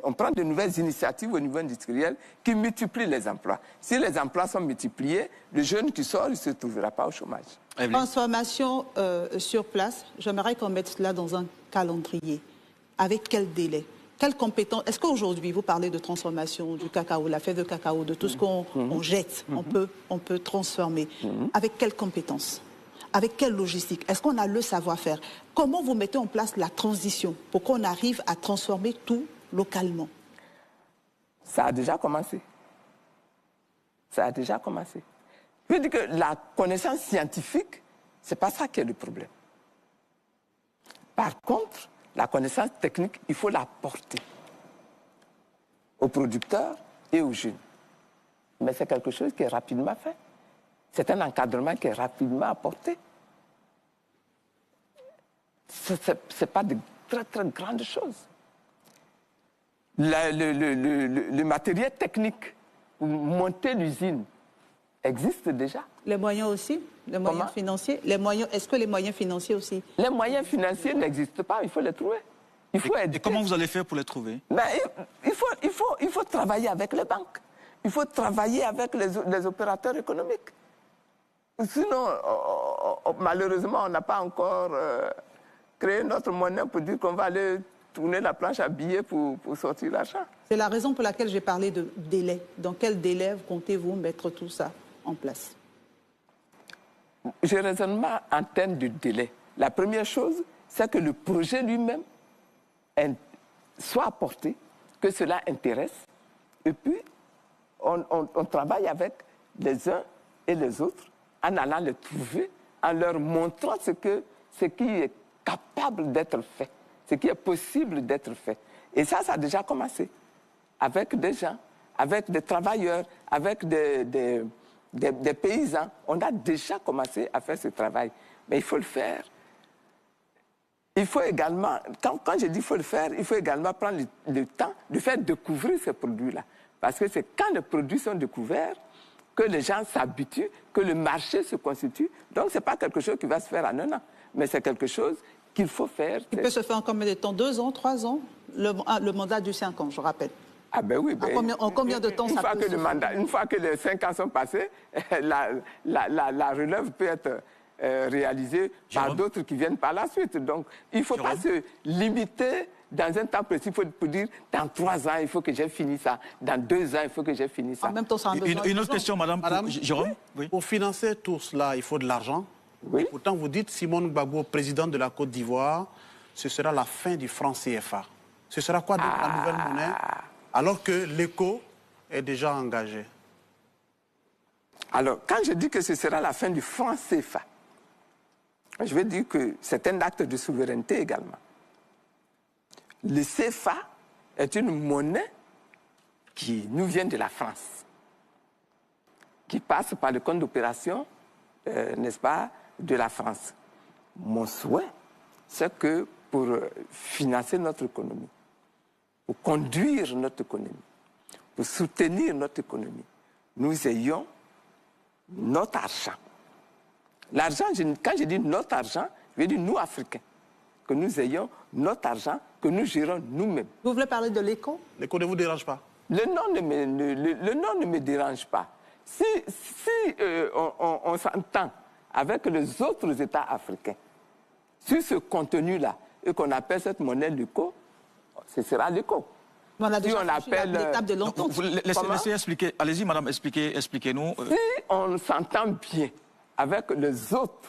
on prend de nouvelles initiatives au niveau industriel qui multiplient les emplois. Si les emplois sont multipliés, le jeune qui sort, il ne se trouvera pas au chômage. Transformation sur place, j'aimerais qu'on mette cela dans un calendrier. Avec quel délai? Quelles compétences? Est-ce qu'aujourd'hui, vous parlez de transformation du cacao, la fève de cacao, de tout ce qu'on jette, on peut transformer. Avec quelles compétences? Avec quelle logistique? Est-ce qu'on a le savoir-faire? Comment vous mettez en place la transition pour qu'on arrive à transformer tout localement? Ça a déjà commencé. Ça a déjà commencé. Je veux dire que la connaissance scientifique, ce n'est pas ça qui est le problème. Par contre, la connaissance technique, il faut la porter aux producteurs et aux jeunes. Mais c'est quelque chose qui est rapidement fait. C'est un encadrement qui est rapidement apporté. Ce n'est pas de très, très grandes choses. Le matériel technique pour monter l'usine existent déjà. Les moyens aussi? Les moyens financiers? Les moyens, est-ce que les moyens financiers aussi? Les moyens financiers n'existent pas, il faut les trouver. Il faut et comment vous allez faire pour les trouver? Il faut travailler avec les banques. Il faut travailler avec les opérateurs économiques. Sinon, malheureusement, on n'a pas encore créé notre monnaie pour dire qu'on va aller tourner la planche à billets pour sortir l'argent. C'est la raison pour laquelle j'ai parlé de délai. Dans quel délai comptez-vous mettre tout ça en place? Je raisonne pas en termes de délai. La première chose, c'est que le projet lui-même soit apporté, que cela intéresse, et puis on travaille avec les uns et les autres en allant les trouver, en leur montrant ce qui est capable d'être fait, ce qui est possible d'être fait. Et ça a déjà commencé avec des gens, avec des travailleurs, avec des paysans. On a déjà commencé à faire ce travail. Mais il faut le faire. Il faut également, quand je dis qu'il faut le faire, il faut également prendre le temps de faire découvrir ces produits-là. Parce que c'est quand les produits sont découverts que les gens s'habituent, que le marché se constitue. Donc, ce n'est pas quelque chose qui va se faire en un an, mais c'est quelque chose qu'il faut faire. Il peut se faire en combien de temps? 2 ans, 3 ans? Le mandat du 5 ans, je rappelle. Ah ben oui. En combien de temps ça peut se faire? Une fois que les 5 ans sont passés, la relève peut être réalisée par d'autres qui viennent par la suite. Donc, il ne faut pas se limiter dans un temps précis pour dire dans 3 ans, il faut que j'ai fini ça. Dans 2 ans, il faut que j'ai fini ça. En même temps, ça a un besoin. Une autre question, madame Jérôme. Oui. Pour financer tout cela, il faut de l'argent. Oui. Et pourtant, vous dites, Simone Gbagbo, président de la Côte d'Ivoire, ce sera la fin du franc CFA. Ce sera quoi donc la nouvelle monnaie, alors que l'éco est déjà engagé? Alors, quand je dis que ce sera la fin du franc CFA, je veux dire que c'est un acte de souveraineté également. Le CFA est une monnaie qui nous vient de la France, qui passe par le compte d'opération, n'est-ce pas, de la France. Mon souhait, c'est que pour financer notre économie, pour conduire notre économie, pour soutenir notre économie, nous ayons notre argent. L'argent, quand je dis notre argent, je veux dire nous, Africains, que nous ayons notre argent, que nous gérons nous-mêmes. Vous voulez parler de l'éco? L'éco ne vous dérange pas? Le nom ne me dérange pas. Si on s'entend avec les autres États africains sur ce contenu-là et qu'on appelle cette monnaie l'éco, ce sera l'éco. On a déjà l'étape de l'entente. Laissez expliquer. Allez-y, madame, expliquez-nous. Si on s'entend bien avec les autres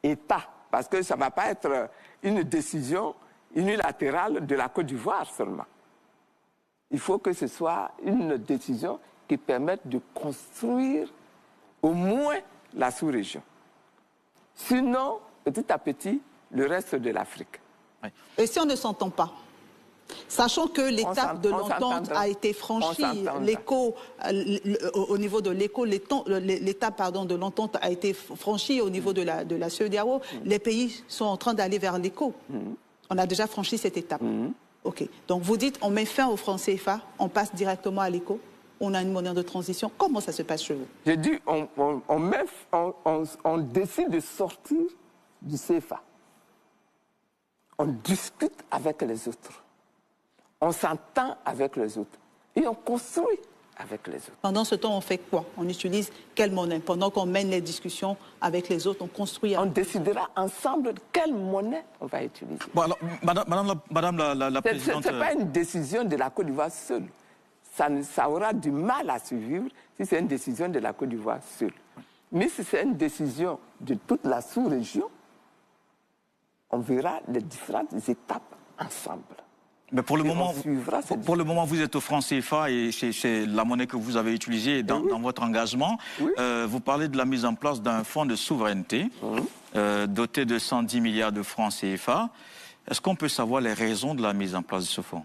États, parce que ça ne va pas être une décision unilatérale de la Côte d'Ivoire seulement. Il faut que ce soit une décision qui permette de construire au moins la sous-région. Sinon, petit à petit, le reste de l'Afrique. Et si on ne s'entend pas? Sachant que l'étape de l'entente a été franchie, l'éco, au niveau de l'éco, l'étape de l'entente a été franchie au niveau de la CEDEAO, les pays sont en train d'aller vers l'éco. On a déjà franchi cette étape. Ok. Donc vous dites, on met fin au franc CFA, on passe directement à l'éco, on a une monnaie de transition. Comment ça se passe chez vous? J'ai dit, on décide de sortir du CFA. On discute avec les autres. On s'entend avec les autres. Et on construit avec les autres. Pendant ce temps, on fait quoi? On utilise quelle monnaie? Pendant qu'on mène les discussions avec les autres, on construit... On décidera ensemble de quelle monnaie on va utiliser. Bon, alors, madame la présidente... Ce n'est pas une décision de la Côte d'Ivoire seule. Ça aura du mal à se vivre si c'est une décision de la Côte d'Ivoire seule. Mais si c'est une décision de toute la sous-région, on verra les différentes étapes ensemble. Mais pour le moment, vous êtes au franc CFA et c'est la monnaie que vous avez utilisée dans votre engagement. Oui. Vous parlez de la mise en place d'un fonds de souveraineté doté de 110 milliards de francs CFA. Est-ce qu'on peut savoir les raisons de la mise en place de ce fonds?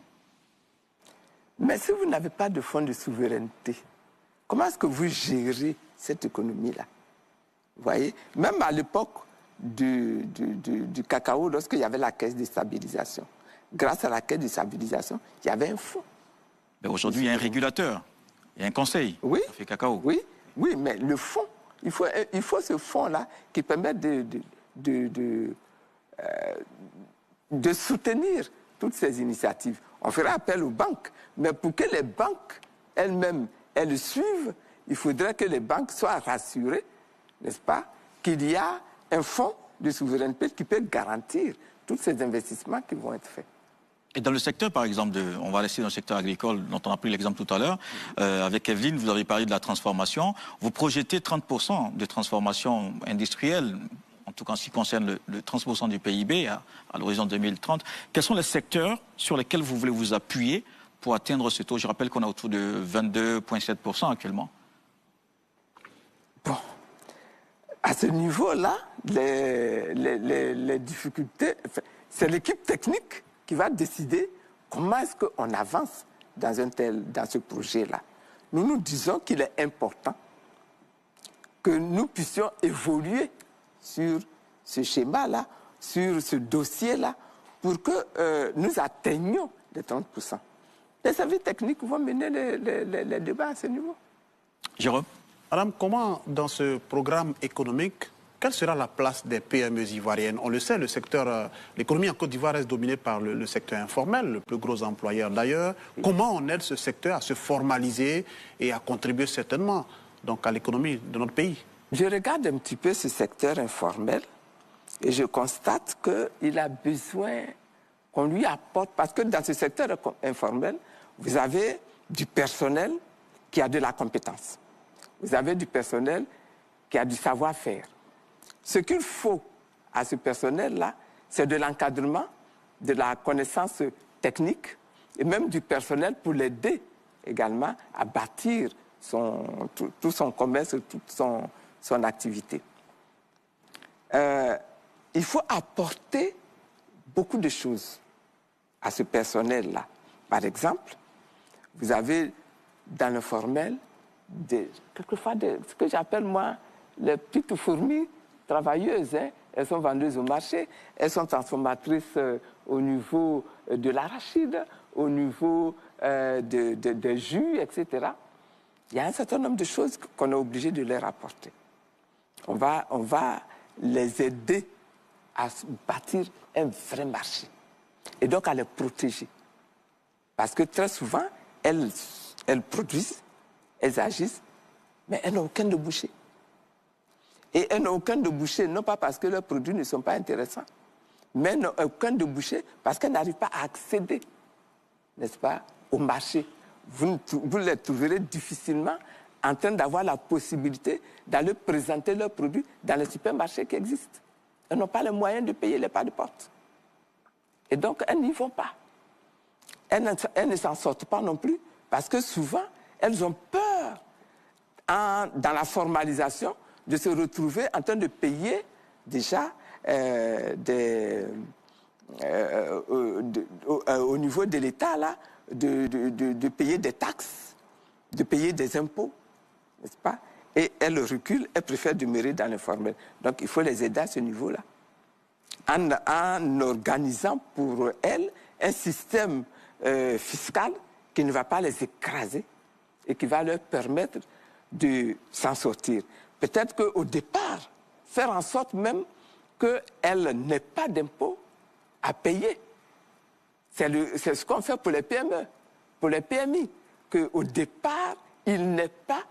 Mais si vous n'avez pas de fonds de souveraineté, comment est-ce que vous gérez cette économie-là? Vous voyez, même à l'époque du cacao, lorsqu'il y avait la caisse de stabilisation, grâce à la caisse de stabilisation, il y avait un fonds. Mais aujourd'hui, il y a un régulateur. Il y a un conseil. Oui. Café Cacao. Oui, oui, mais le fonds, il faut ce fonds-là qui permet de soutenir toutes ces initiatives. On fera appel aux banques, mais pour que les banques elles-mêmes, elles suivent, il faudrait que les banques soient rassurées, n'est-ce pas, qu'il y a un fonds de souveraineté qui peut garantir tous ces investissements qui vont être faits. Et dans le secteur, par exemple, on va rester dans le secteur agricole, dont on a pris l'exemple tout à l'heure, avec Evelyne, vous avez parlé de la transformation. Vous projetez 30% de transformation industrielle, en tout cas en ce qui concerne le 30% du PIB à l'horizon 2030. Quels sont les secteurs sur lesquels vous voulez vous appuyer pour atteindre ce taux? Je rappelle qu'on est autour de 22,7% actuellement. Bon, à ce niveau-là, les difficultés, c'est l'équipe technique qui va décider comment est-ce qu'on avance dans ce projet-là. Nous disons qu'il est important que nous puissions évoluer sur ce schéma-là, sur ce dossier-là, pour que nous atteignions les 30%. Les services techniques vont mener les débats à ce niveau. Jérôme? Madame, comment, dans ce programme économique, quelle sera la place des PME ivoiriennes? On le sait, l'économie en Côte d'Ivoire reste dominée par le secteur informel, le plus gros employeur d'ailleurs. Comment on aide ce secteur à se formaliser et à contribuer certainement donc, à l'économie de notre pays? Je regarde un petit peu ce secteur informel et je constate qu'il a besoin qu'on lui apporte, parce que dans ce secteur informel, vous avez du personnel qui a de la compétence. Vous avez du personnel qui a du savoir-faire. Ce qu'il faut à ce personnel-là, c'est de l'encadrement, de la connaissance technique et même du personnel pour l'aider également à bâtir tout son commerce, toute son activité. Il faut apporter beaucoup de choses à ce personnel-là. Par exemple, vous avez dans le formel quelquefois ce que j'appelle moi les petites fourmis travailleuses. Hein. Elles sont vendeuses au marché, elles sont transformatrices au niveau de l'arachide, au niveau des jus, etc. Il y a un certain nombre de choses qu'on est obligé de leur apporter. On va les aider à bâtir un vrai marché et donc à les protéger. Parce que très souvent, elles produisent, elles agissent, mais elles n'ont aucun débouché. Et elles n'ont aucun débouché, non pas parce que leurs produits ne sont pas intéressants, mais elles n'ont aucun débouché parce qu'elles n'arrivent pas à accéder, n'est-ce pas, au marché. Vous les trouverez difficilement en train d'avoir la possibilité d'aller présenter leurs produits dans les supermarchés qui existent. Elles n'ont pas les moyens de payer les pas de porte. Et donc, elles n'y vont pas. Elles ne s'en sortent pas non plus parce que souvent, elles ont peur, dans la formalisation, de se retrouver en train de payer déjà au niveau de l'État, là, de payer des taxes, de payer des impôts, n'est-ce pas? Et elles reculent, elles préfèrent demeurer dans l'informel. Donc il faut les aider à ce niveau-là. En organisant pour elles un système fiscal qui ne va pas les écraser et qui va leur permettre de s'en sortir. Peut-être qu'au départ, faire en sorte même qu'elles n'aient pas d'impôts à payer. C'est ce qu'on fait pour les PME, pour les PMI, qu'au départ, ils n'aient pas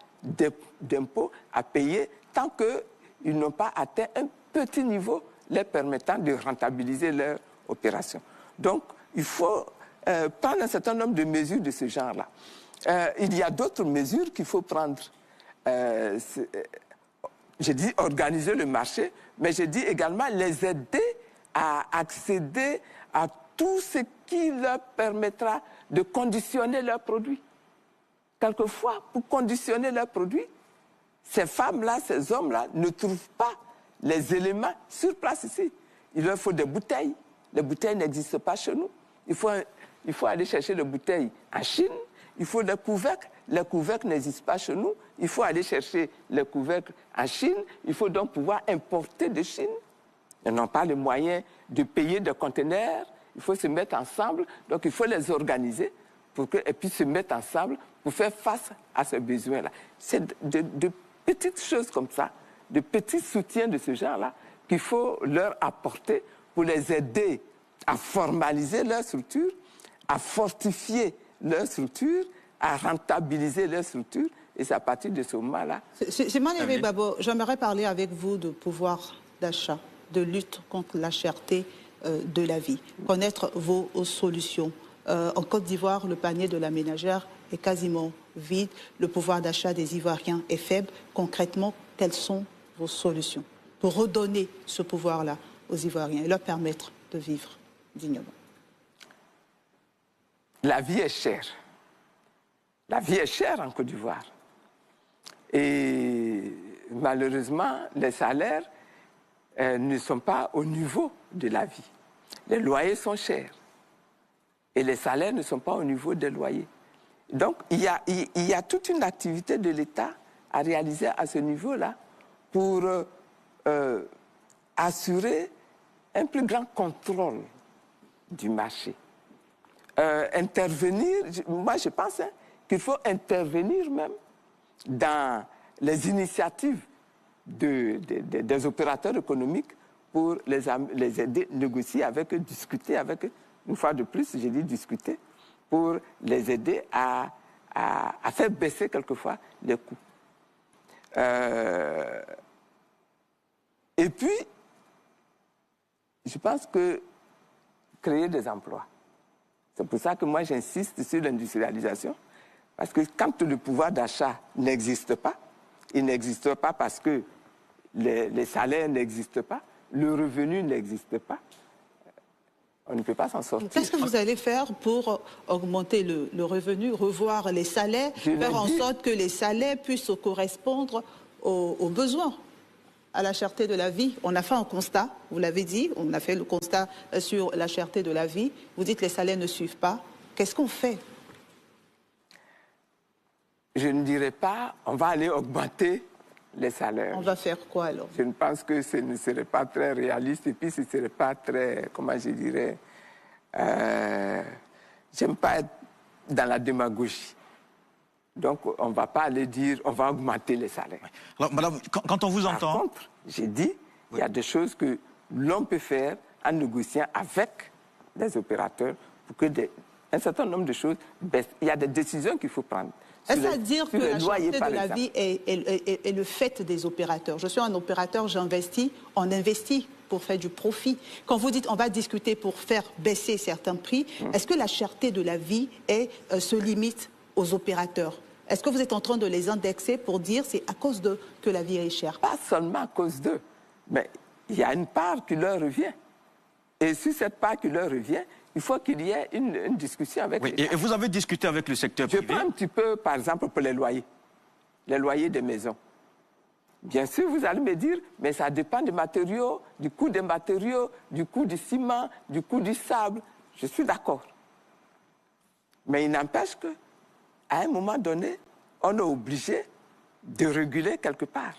d'impôts à payer tant qu'ils n'ont pas atteint un petit niveau leur permettant de rentabiliser leur opération. Donc, il faut prendre un certain nombre de mesures de ce genre-là. Il y a d'autres mesures qu'il faut prendre. J'ai dit organiser le marché, mais j'ai dit également les aider à accéder à tout ce qui leur permettra de conditionner leurs produits. Quelquefois, pour conditionner leurs produits, ces femmes-là, ces hommes-là ne trouvent pas les éléments sur place ici. Il leur faut des bouteilles. Les bouteilles n'existent pas chez nous. Il faut aller chercher les bouteilles en Chine. Il faut des couvercles. Les couvercles n'existent pas chez nous. Il faut aller chercher les couvercles en Chine. Il faut donc pouvoir importer de Chine. Ils n'ont pas les moyens de payer des conteneurs. Il faut se mettre ensemble. Donc, il faut les organiser pour qu'elles puissent se mettre ensemble pour faire face à ce besoin-là. C'est de petites choses comme ça, de petits soutiens de ce genre-là qu'il faut leur apporter pour les aider à formaliser leur structure, à fortifier leur structure, à rentabiliser leur structure. Et c'est à partir de ce moment-là. C'est Manévé Babo, j'aimerais parler avec vous de pouvoir d'achat, de lutte contre la cherté de la vie, connaître vos solutions. En Côte d'Ivoire, le panier de la ménagère est quasiment vide, le pouvoir d'achat des Ivoiriens est faible. Concrètement, quelles sont vos solutions pour redonner ce pouvoir-là aux Ivoiriens et leur permettre de vivre dignement? La vie est chère. La vie est chère en Côte d'Ivoire. Et malheureusement, les salaires ne sont pas au niveau de la vie. Les loyers sont chers. Et les salaires ne sont pas au niveau des loyers. Donc, il y a toute une activité de l'État à réaliser à ce niveau-là pour assurer un plus grand contrôle du marché. Intervenir, moi je pense qu'il faut intervenir même dans les initiatives des opérateurs économiques pour les aider, négocier avec eux, discuter avec eux. Une fois de plus, j'ai dit discuter, pour les aider à faire baisser quelquefois les coûts. Et puis, je pense que créer des emplois. C'est pour ça que moi j'insiste sur l'industrialisation, parce que quand le pouvoir d'achat n'existe pas, il n'existe pas parce que les salaires n'existent pas, le revenu n'existe pas, on ne peut pas s'en sortir. Qu'est-ce que vous allez faire pour augmenter le revenu, revoir les salaires, faire en sorte que les salaires puissent correspondre aux besoins, à la cherté de la vie? On a fait un constat, vous l'avez dit, on a fait le constat sur la cherté de la vie. Vous dites que les salaires ne suivent pas. Qu'est-ce qu'on fait? Je ne dirais pas, on va aller augmenter les salaires. On va faire quoi alors? Je ne pense que ce ne serait pas très réaliste et puis ce ne serait pas très, comment je dirais, j'aime pas être dans la démagogie. Donc on ne va pas aller dire, on va augmenter les salaires. Alors, madame, quand on vous entend... Par contre, j'ai dit, il y a des choses que l'on peut faire en négociant avec des opérateurs pour que un certain nombre de choses baissent. Il y a des décisions qu'il faut prendre. Est-ce à dire que la cherté de la vie est le fait des opérateurs? Je suis un opérateur, j'investis, on investit pour faire du profit. Quand vous dites on va discuter pour faire baisser certains prix, est-ce que la cherté de la vie se limite aux opérateurs? Est-ce que vous êtes en train de les indexer pour dire c'est à cause d'eux que la vie est chère? Pas seulement à cause d'eux, mais il y a une part qui leur revient. Et sur cette part qui leur revient, il faut qu'il y ait une discussion avec l'État. Et vous avez discuté avec le secteur privé? Je prends un petit peu, par exemple, pour les loyers des maisons. Bien sûr, vous allez me dire, mais ça dépend des matériaux, du coût des matériaux, du coût du ciment, du coût du sable. Je suis d'accord. Mais il n'empêche qu'à un moment donné, on est obligé de réguler quelque part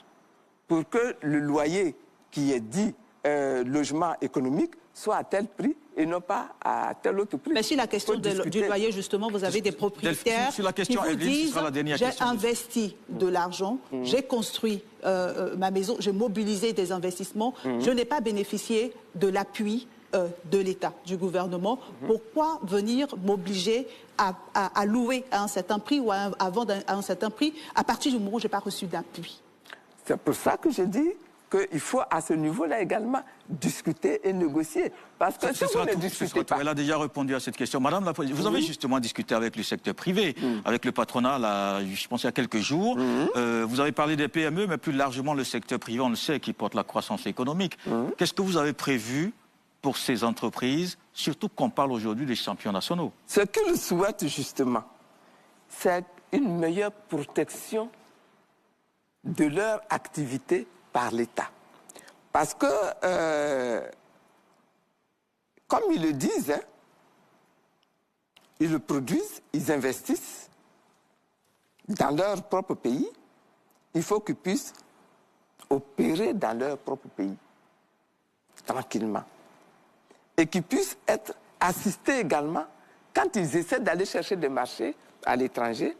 pour que le loyer qui est dit logement économique soit à tel prix et non pas à tel autre prix. Mais sur la question du loyer, justement, vous avez des propriétaires sur la question, qui vous Evelyne, disent ce sera la dernière j'ai question. investi de l'argent, j'ai construit ma maison, j'ai mobilisé des investissements, je n'ai pas bénéficié de l'appui de l'État, du gouvernement. Pourquoi venir m'obliger à louer à un certain prix ou à vendre à un certain prix à partir du moment où je n'ai pas reçu d'appui? C'est pour ça que j'ai dit qu'il faut à ce niveau-là également discuter et négocier. Parce que si vous ne discutez pas... Elle a déjà répondu à cette question. Madame la Présidente, vous avez justement discuté avec le secteur privé, avec le patronat, là, je pense il y a quelques jours. Vous avez parlé des PME, mais plus largement le secteur privé, on le sait, qui porte la croissance économique. Qu'est-ce que vous avez prévu pour ces entreprises, surtout qu'on parle aujourd'hui des champions nationaux? Ce qu'ils souhaitent justement, c'est une meilleure protection de leur activité par l'État. Parce que, comme ils le disent, hein, ils le produisent, ils investissent dans leur propre pays, il faut qu'ils puissent opérer dans leur propre pays, tranquillement. Et qu'ils puissent être assistés également quand ils essaient d'aller chercher des marchés à l'étranger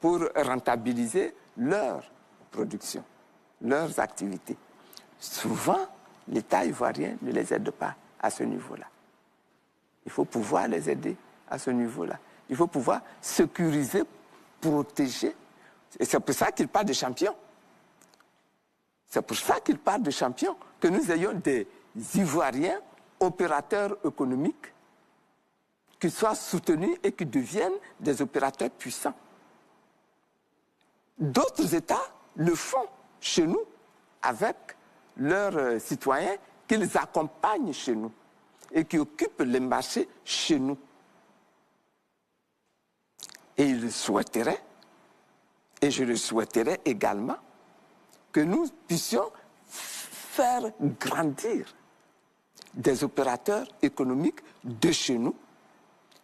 pour rentabiliser leur production, leurs activités. Souvent, l'État ivoirien ne les aide pas à ce niveau-là. Il faut pouvoir les aider à ce niveau-là. Il faut pouvoir sécuriser, protéger. Et c'est pour ça qu'il parle de champions. C'est pour ça qu'il parle de champions, que nous ayons des Ivoiriens, opérateurs économiques, qui soient soutenus et qui deviennent des opérateurs puissants. D'autres États le font chez nous avec leurs citoyens qu'ils accompagnent chez nous et qui occupent les marchés chez nous. Et ils souhaiteraient, et je le souhaiterais également, que nous puissions faire grandir des opérateurs économiques de chez nous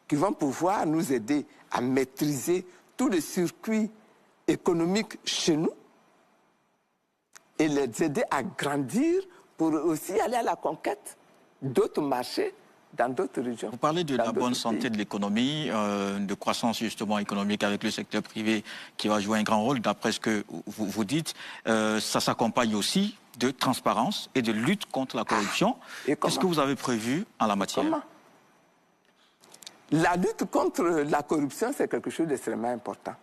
qui vont pouvoir nous aider à maîtriser tous les circuits économiques chez nous et les aider à grandir pour aussi aller à la conquête d'autres marchés dans d'autres régions. Vous parlez de la bonne santé de l'économie, de croissance justement économique avec le secteur privé qui va jouer un grand rôle. D'après ce que vous dites, ça s'accompagne aussi de transparence et de lutte contre la corruption. Qu'est-ce que vous avez prévu en la matière? Comment? La lutte contre la corruption, c'est quelque chose d'extrêmement important.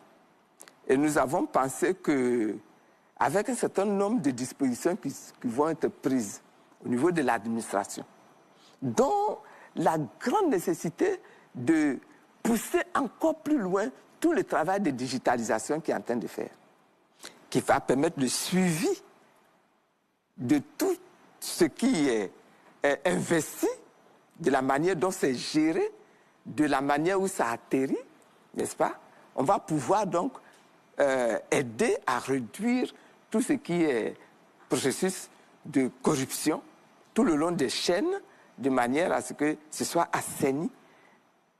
Et nous avons pensé qu'avec un certain nombre de dispositions qui vont être prises au niveau de l'administration, dont la grande nécessité de pousser encore plus loin tout le travail de digitalisation qu'il est en train de faire, qui va permettre le suivi de tout ce qui est investi, de la manière dont c'est géré, de la manière où ça atterrit, n'est-ce pas? On va pouvoir donc aider à réduire tout ce qui est processus de corruption tout le long des chaînes, de manière à ce que ce soit assaini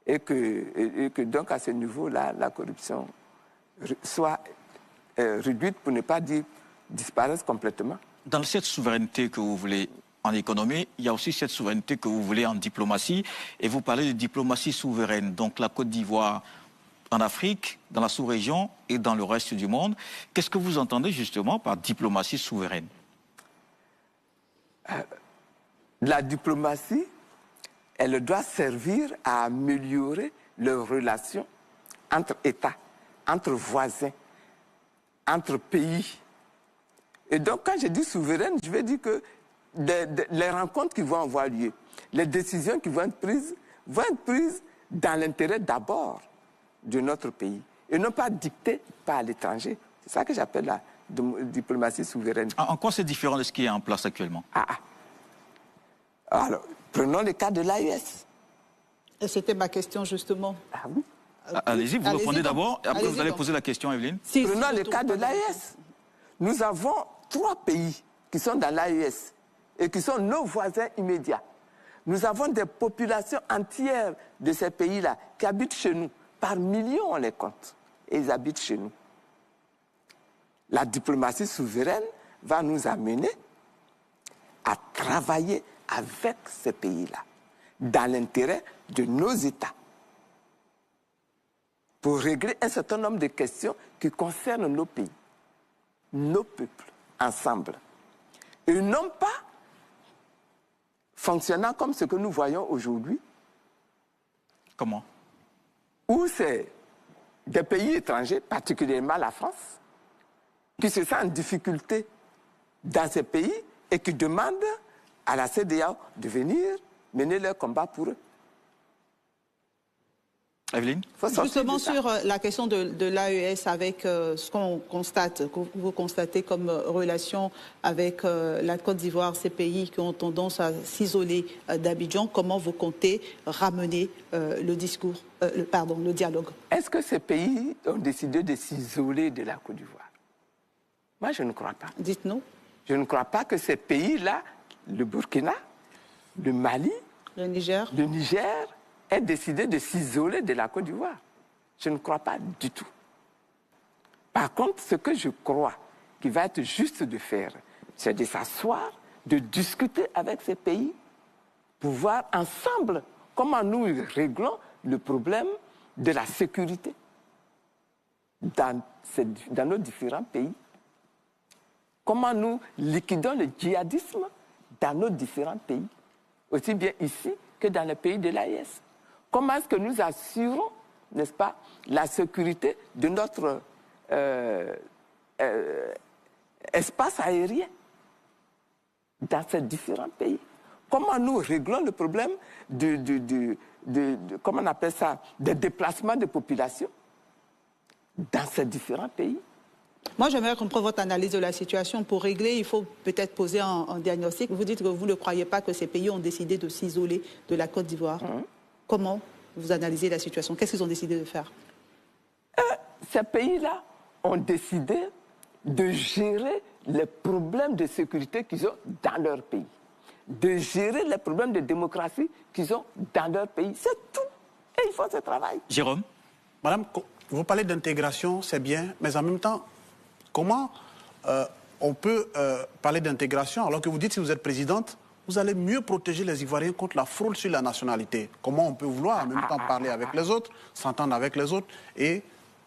et que donc à ce niveau-là, la corruption soit réduite, pour ne pas dire disparaisse complètement. Dans cette souveraineté que vous voulez en économie, il y a aussi cette souveraineté que vous voulez en diplomatie. Et vous parlez de diplomatie souveraine. Donc la Côte d'Ivoire en Afrique, dans la sous-région et dans le reste du monde. Qu'est-ce que vous entendez justement par diplomatie souveraine? La diplomatie, elle doit servir à améliorer les relations entre États, entre voisins, entre pays. Et donc, quand je dis souveraine, je veux dire que les rencontres qui vont avoir lieu, les décisions qui vont être prises dans l'intérêt d'abord de notre pays et non pas dictées par l'étranger. C'est ça que j'appelle la diplomatie souveraine. En quoi c'est différent de ce qui est en place actuellement? Alors, prenons le cas de l'AES. C'était ma question, justement. Ah oui? Allez-y, vous répondez d'abord, et après vous allez poser la question, Evelyne. Prenons le cas de l'AES. Nous avons 3 pays qui sont dans l'AES et qui sont nos voisins immédiats. Nous avons des populations entières de ces pays-là qui habitent chez nous. Par millions, on les compte. Et ils habitent chez nous. La diplomatie souveraine va nous amener à travailler avec ces pays-là, dans l'intérêt de nos États, pour régler un certain nombre de questions qui concernent nos pays, nos peuples, ensemble. Et non pas fonctionnant comme ce que nous voyons aujourd'hui. Comment? Où c'est des pays étrangers, particulièrement la France, qui se sentent en difficulté dans ces pays et qui demandent à la CEDEAO de venir mener leur combat pour eux. Evelyne? Justement sur la question de l'AES avec ce qu'on constate, que vous constatez comme relation avec la Côte d'Ivoire, ces pays qui ont tendance à s'isoler d'Abidjan, comment vous comptez ramener le dialogue? Est-ce que ces pays ont décidé de s'isoler de la Côte d'Ivoire? Moi, je ne crois pas. Dites-nous. Je ne crois pas que ces pays-là, le Burkina, le Mali, le Niger, aient décidé de s'isoler de la Côte d'Ivoire. Je ne crois pas du tout. Par contre, ce que je crois qu'il va être juste de faire, c'est de s'asseoir, de discuter avec ces pays, pour voir ensemble comment nous réglons le problème de la sécurité dans nos différents pays. Comment nous liquidons le djihadisme dans nos différents pays, aussi bien ici que dans les pays de l'AES. Comment est-ce que nous assurons, n'est-ce pas, la sécurité de notre espace aérien dans ces différents pays? Comment nous réglons le problème comment on appelle ça, des déplacements de population dans ces différents pays? Moi, j'aimerais comprendre votre analyse de la situation. Pour régler, il faut peut-être poser un diagnostic. Vous dites que vous ne croyez pas que ces pays ont décidé de s'isoler de la Côte d'Ivoire. Comment vous analysez la situation? Qu'est-ce qu'ils ont décidé de faire? Ces pays-là ont décidé de gérer les problèmes de sécurité qu'ils ont dans leur pays, de gérer les problèmes de démocratie qu'ils ont dans leur pays. C'est tout. Et il faut ce travail. Jérôme? Madame, vous parlez d'intégration, c'est bien, mais en même temps, comment on peut parler d'intégration alors que vous dites, si vous êtes présidente, vous allez mieux protéger les Ivoiriens contre la fraude sur la nationalité? Comment on peut vouloir en même temps parler avec les autres, s'entendre avec les autres et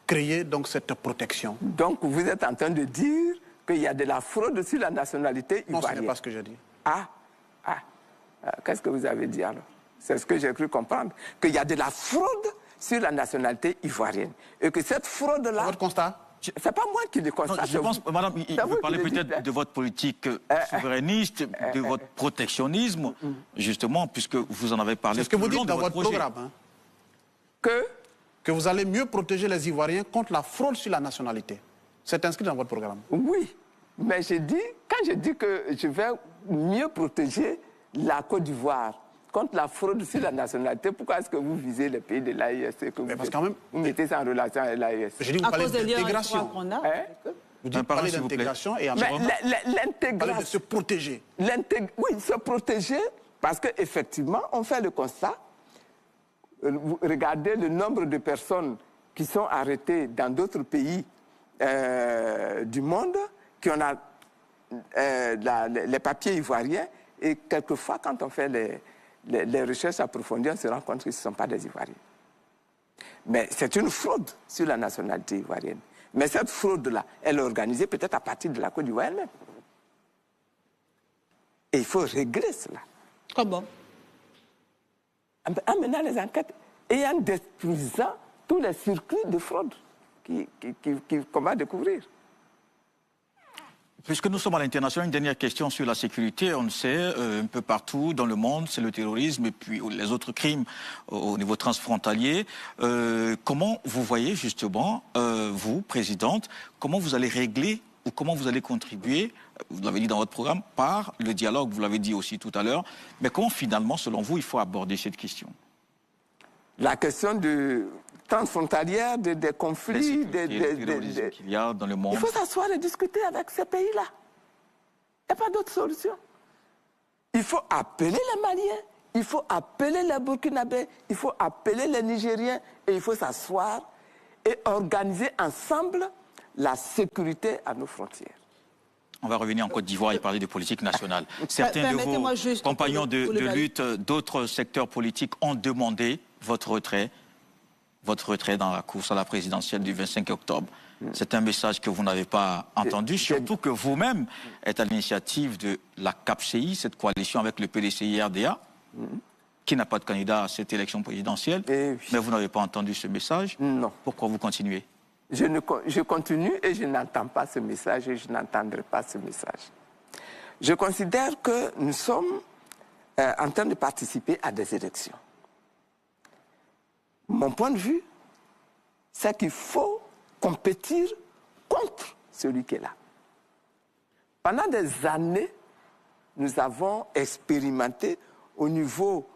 créer donc cette protection? Donc vous êtes en train de dire qu'il y a de la fraude sur la nationalité ivoirienne? Non, ce n'est pas ce que j'ai dit. Qu'est-ce que vous avez dit alors? C'est ce que j'ai cru comprendre. Qu'il y a de la fraude sur la nationalité ivoirienne. Et que cette fraude-là... Votre constat? C'est pas moi qui le constate. Non, je pense, madame, vous parlez peut-être de votre politique souverainiste, de votre protectionnisme, justement, puisque vous en avez parlé. C'est ce que vous dites dans votre programme. Hein? Que vous allez mieux protéger les Ivoiriens contre la fraude sur la nationalité. C'est inscrit dans votre programme. Oui, mais quand je dis que je vais mieux protéger la Côte d'Ivoire contre la fraude sur la nationalité, pourquoi est-ce que vous visez les pays de l'AES et que vous mettez ça en relation avec l'AES? Je dis, vous parlez d'intégration. Vous dites parler d'intégration et en même temps, l'intégration, de se protéger. Oui, se protéger, parce qu'effectivement, on fait le constat. Regardez le nombre de personnes qui sont arrêtées dans d'autres pays du monde, qui ont les papiers ivoiriens, et quelquefois, quand on fait les recherches approfondies, on se rend compte que ce ne sont pas des Ivoiriens. Mais c'est une fraude sur la nationalité ivoirienne. Mais cette fraude-là, elle est organisée peut-être à partir de la Côte d'Ivoire elle-même. Et il faut régler cela. Comment? En menant les enquêtes et en détruisant tous les circuits de fraude qu'on va découvrir. Puisque nous sommes à l'international, une dernière question sur la sécurité. On le sait, un peu partout dans le monde, c'est le terrorisme et puis les autres crimes au niveau transfrontalier. Comment vous voyez justement, vous, présidente, comment vous allez régler ou comment vous allez contribuer, vous l'avez dit dans votre programme, par le dialogue, vous l'avez dit aussi tout à l'heure, mais comment finalement, selon vous, il faut aborder cette question? La question transfrontalière, des conflits, qu'il y a dans le monde. Il faut s'asseoir et discuter avec ces pays-là. Il n'y a pas d'autre solution. Il faut appeler les Maliens, il faut appeler les Burkinabés, il faut appeler les Nigériens et il faut s'asseoir et organiser ensemble la sécurité à nos frontières. On va revenir en Côte d'Ivoire et parler de politique nationale. Certains de vos compagnons de lutte d'autres secteurs politiques ont demandé votre retrait dans la course à la présidentielle du 25 octobre. C'est un message que vous n'avez pas entendu, surtout que vous-même êtes à l'initiative de la CAPCI, cette coalition avec le PDCI-RDA, qui n'a pas de candidat à cette élection présidentielle. Mais vous n'avez pas entendu ce message. Non. Pourquoi vous continuez? Je continue et je n'entends pas ce message et je n'entendrai pas ce message. Je considère que nous sommes en train de participer à des élections. Mon point de vue, c'est qu'il faut compétir contre celui qui est là. Pendant des années, nous avons expérimenté au niveau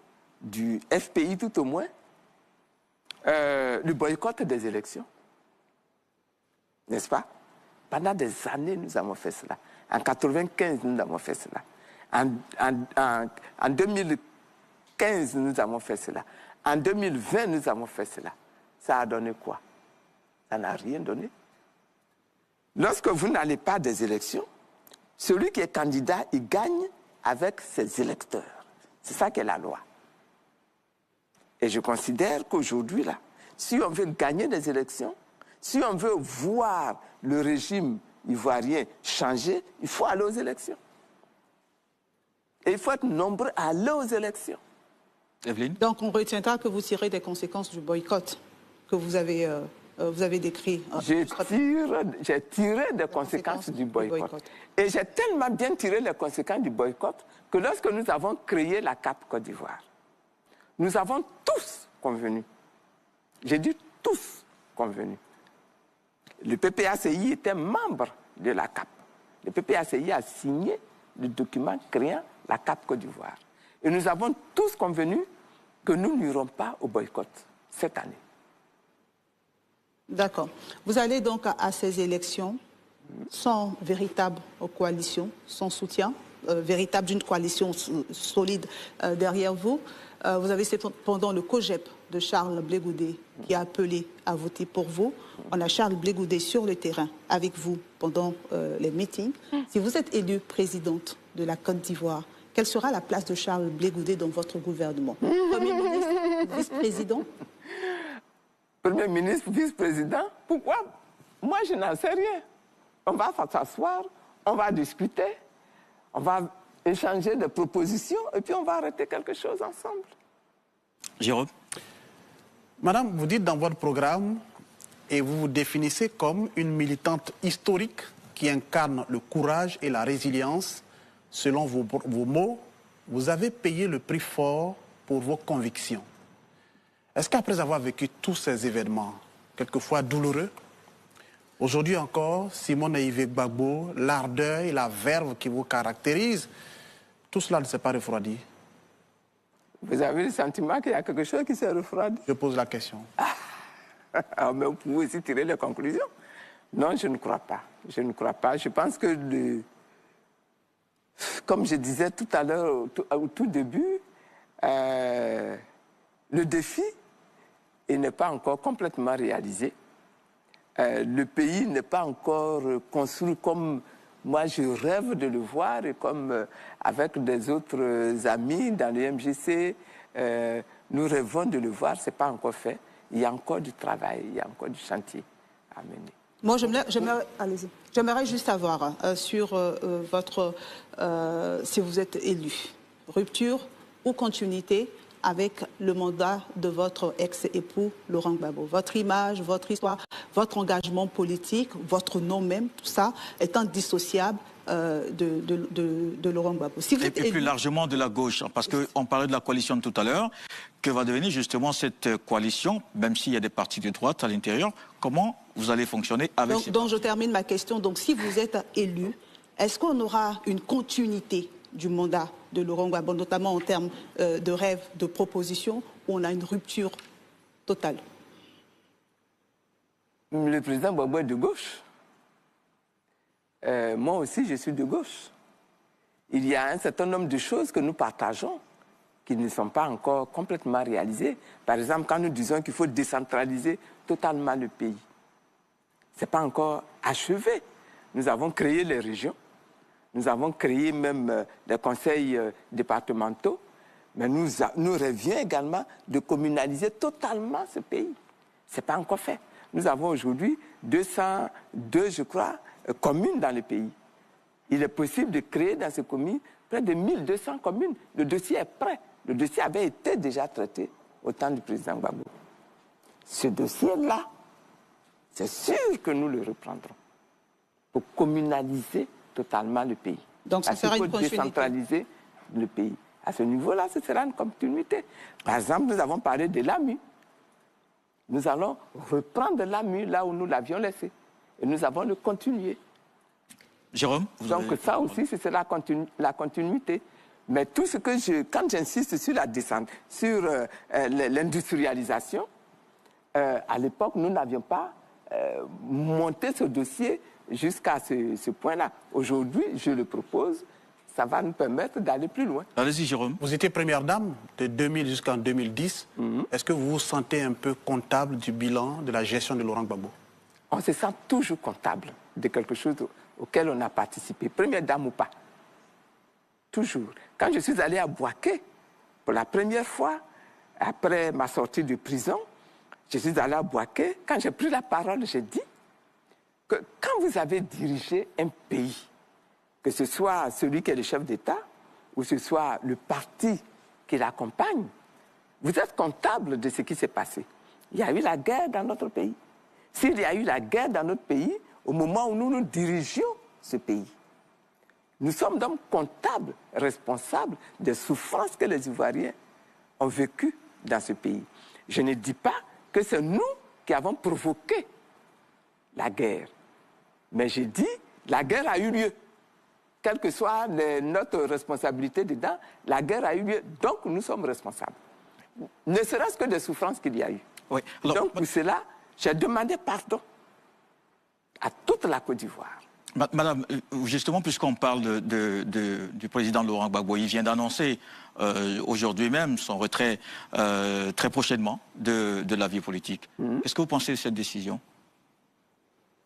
du FPI tout au moins le boycott des élections. N'est-ce pas? Pendant des années, nous avons fait cela. En 1995, nous avons fait cela. En 2015, nous avons fait cela. En 2020, nous avons fait cela. Ça a donné quoi? Ça n'a rien donné. Lorsque vous n'allez pas des élections, celui qui est candidat, il gagne avec ses électeurs. C'est ça qu'est la loi. Et je considère qu'aujourd'hui, là, si on veut gagner des élections, si on veut voir le régime ivoirien changer, il faut aller aux élections. Et il faut être nombreux à aller aux élections. Evelyne? Donc on retiendra que vous tirez des conséquences du boycott que vous avez décrit. J'ai tiré des conséquences du boycott. Et j'ai tellement bien tiré les conséquences du boycott que lorsque nous avons créé la CAP Côte d'Ivoire, nous avons tous convenu. J'ai dit tous convenu. Le PPACI était membre de la CAP. Le PPACI a signé le document créant la CAP Côte d'Ivoire. Et nous avons tous convenu que nous n'irons pas au boycott cette année. D'accord. Vous allez donc à ces élections sans véritable coalition, sans soutien véritable d'une coalition solide derrière vous. Vous avez cependant le COJEP de Charles Blé Goudé qui a appelé à voter pour vous. On a Charles Blé Goudé sur le terrain avec vous pendant les meetings. Si vous êtes élue présidente de la Côte d'Ivoire, quelle sera la place de Charles Blé Goudé dans votre gouvernement? Premier ministre, vice-président? Premier ministre, vice-président? Pourquoi? Moi, je n'en sais rien. On va s'asseoir, on va discuter, on va échanger des propositions et puis on va arrêter quelque chose ensemble. Jérôme? Madame, vous dites dans votre programme, et vous vous définissez comme une militante historique qui incarne le courage et la résilience. Selon vos mots, vous avez payé le prix fort pour vos convictions. Est-ce qu'après avoir vécu tous ces événements, quelquefois douloureux, aujourd'hui encore, Simone Yves Gbagbo, l'ardeur et la verve qui vous caractérisent, tout cela ne s'est pas refroidi? Vous avez le sentiment qu'il y a quelque chose qui s'est refroidi? Je pose la question. Mais vous pouvez aussi tirer les conclusions. Non, je ne crois pas. Je ne crois pas. Je pense que, comme je disais tout à l'heure, au tout début, le défi n'est pas encore complètement réalisé. Le pays n'est pas encore construit comme moi je rêve de le voir et comme avec des autres amis dans le MJC, nous rêvons de le voir, ce n'est pas encore fait. Il y a encore du travail, il y a encore du chantier à mener. Moi, j'aimerais juste savoir sur si vous êtes élu, rupture ou continuité avec le mandat de votre ex-époux Laurent Gbagbo. Votre image, votre histoire, votre engagement politique, votre nom même, tout ça est indissociable de Laurent Gbagbo. Si vous et plus largement de la gauche, parce qu'on parlait de la coalition tout à l'heure, que va devenir justement cette coalition, même s'il y a des partis de droite à l'intérieur, comment vous allez fonctionner avec ces donc je termine ma question. Donc si vous êtes élu, est-ce qu'on aura une continuité du mandat de Laurent Gbagbo, notamment en termes de rêves, de propositions, où on a une rupture totale? Le président Gbagbo est de gauche. Moi aussi, je suis de gauche. Il y a un certain nombre de choses que nous partageons qui ne sont pas encore complètement réalisées. Par exemple, quand nous disons qu'il faut décentraliser totalement le pays, ce n'est pas encore achevé. Nous avons créé les régions. Nous avons créé même des conseils départementaux, mais nous rêvions également de communaliser totalement ce pays. Ce n'est pas encore fait. Nous avons aujourd'hui 202, je crois, communes dans le pays. Il est possible de créer dans ces communes près de 1200 communes. Le dossier est prêt. Le dossier avait été déjà traité au temps du président Gbagbo. Ce dossier-là, c'est sûr que nous le reprendrons pour communaliser totalement le pays. Donc ça sera une continuité. Décentraliser le pays. À ce niveau-là, ce sera une continuité. Par exemple, nous avons parlé de l'AMU. Nous allons reprendre l'AMU là où nous l'avions laissé. Et nous allons le continuer. Jérôme? Donc ça aussi, c'est la continuité. Mais tout ce que quand j'insiste sur la descente, sur l'industrialisation, à l'époque, nous n'avions pas monté ce dossier jusqu'à ce point-là. Aujourd'hui, je le propose, ça va nous permettre d'aller plus loin. Allez-y, Jérôme. Vous étiez première dame de 2000 jusqu'en 2010. Est-ce que vous vous sentez un peu comptable du bilan de la gestion de Laurent Gbagbo? On se sent toujours comptable de quelque chose auquel on a participé, première dame ou pas. Toujours. Quand je suis allé à Bouaké, pour la première fois, après ma sortie de prison, je suis allé à Bouaké. Quand j'ai pris la parole, j'ai dit que quand vous avez dirigé un pays, que ce soit celui qui est le chef d'État ou ce soit le parti qui l'accompagne, vous êtes comptable de ce qui s'est passé. Il y a eu la guerre dans notre pays. S'il y a eu la guerre dans notre pays, au moment où nous dirigions ce pays, nous sommes donc comptables, responsables des souffrances que les Ivoiriens ont vécues dans ce pays. Je ne dis pas que c'est nous qui avons provoqué la guerre. Mais je dis, la guerre a eu lieu. Quelle que soit notre responsabilité dedans, la guerre a eu lieu. Donc, nous sommes responsables. Ne serait-ce que des souffrances qu'il y a eu. Oui. Alors, donc, pour cela, j'ai demandé pardon à toute la Côte d'Ivoire. Madame, justement, puisqu'on parle du président Laurent Gbagbo, il vient d'annoncer aujourd'hui même son retrait très prochainement de la vie politique. Qu'est-ce que vous pensez de cette décision?